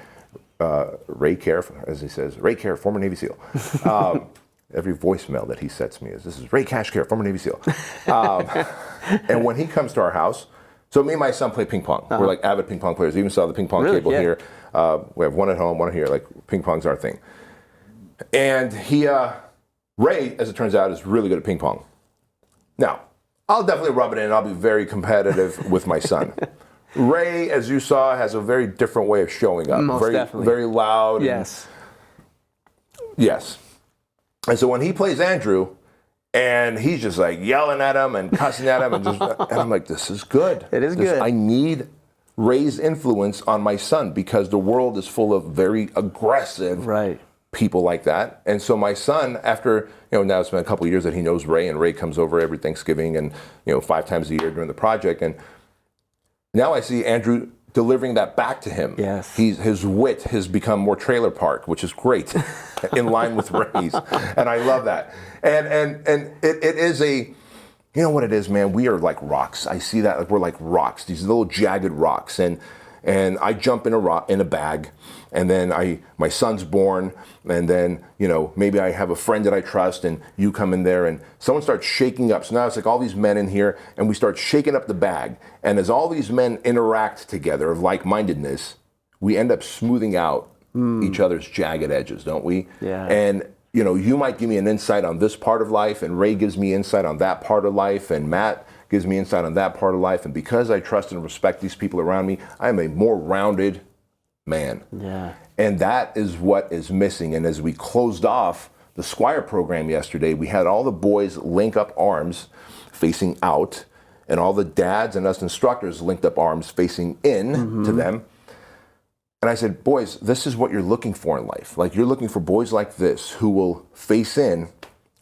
Care, as he says, Ray Care, former Navy SEAL. Every voicemail that he sets me is, this is Ray Cash Care, former Navy SEAL. And when he comes to our house, so me and my son play ping pong. We're like avid ping pong players. We even saw the ping pong table here. We have one at home, one here. Like, ping pong's our thing. And Ray, as it turns out, is really good at ping pong. Now, I'll definitely rub it in. I'll be very competitive with my son. Ray, as you saw, has a very different way of showing up. Most definitely. Very loud. Yes. Yes. And so when he plays Andrew, and he's just like yelling at him and cussing at him, and I'm like, this is good. It is good. I need Ray's influence on my son because the world is full of very aggressive people like that. And so my son, after, now it's been a couple of years that he knows Ray, and Ray comes over every Thanksgiving and, 5 times a year during the project. And now I see Andrew delivering that back to him. Yes. His wit has become more trailer park, which is great, in line with Ray's. And I love that. And it is a, you know what it is, man? We are like rocks. I see that, like we're like rocks, these little jagged rocks. And I jump in a bag, and then my son's born, and then, maybe I have a friend that I trust, and you come in there, and someone starts shaking up. So now it's like all these men in here, and we start shaking up the bag. And as all these men interact together of like-mindedness, we end up smoothing out each other's jagged edges, don't we? Yeah. And you might give me an insight on this part of life, and Ray gives me insight on that part of life, and Matt gives me insight on that part of life. And because I trust and respect these people around me, I am a more rounded man. Yeah. And that is what is missing. And as we closed off the Squire program yesterday, we had all the boys link up arms facing out, and all the dads and us instructors linked up arms facing in to them. And I said, boys, this is what you're looking for in life. Like, you're looking for boys like this who will face in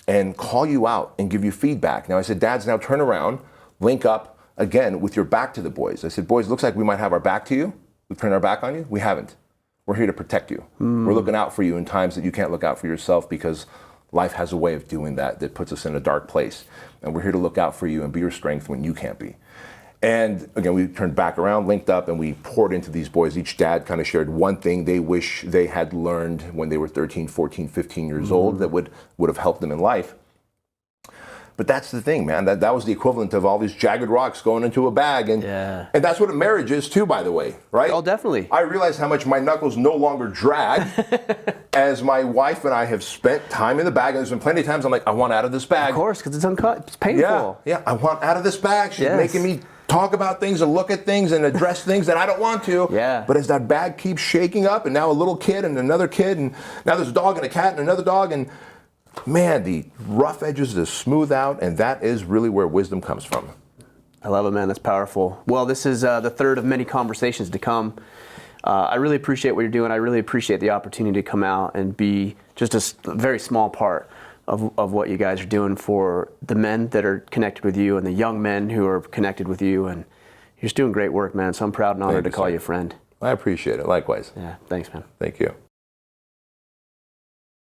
and call you out and give you feedback. Now I said, dads, now turn around, link up again with your back to the boys. I said, boys, looks like we might have our back to you. We've turned our back on you. We haven't. We're here to protect you. We're looking out for you in times that you can't look out for yourself, because life has a way of doing that puts us in a dark place. And we're here to look out for you and be your strength when you can't be. And again, we turned back around, linked up, and we poured into these boys. Each dad kind of shared one thing they wish they had learned when they were 13, 14, 15 years old that would have helped them in life. But that's the thing, man. That was the equivalent of all these jagged rocks going into a bag. And that's what a marriage is too, by the way, right? Oh, definitely. I realize how much my knuckles no longer drag as my wife and I have spent time in the bag. And there's been plenty of times I'm like, I want out of this bag. Of course, because it's painful. Yeah, I want out of this bag. She's making me talk about things and look at things and address things that I don't want to. Yeah. But as that bag keeps shaking up, and now a little kid and another kid, and now there's a dog and a cat and another dog, and man, the rough edges just smooth out, and that is really where wisdom comes from. I love it, man. That's powerful. Well, this is the third of many conversations to come. I really appreciate what you're doing. I really appreciate the opportunity to come out and be just a very small part of what you guys are doing for the men that are connected with you and the young men who are connected with you. And you're just doing great work, man. So I'm proud and honored to call you a friend. I appreciate it. Likewise. Yeah. Thanks, man. Thank you.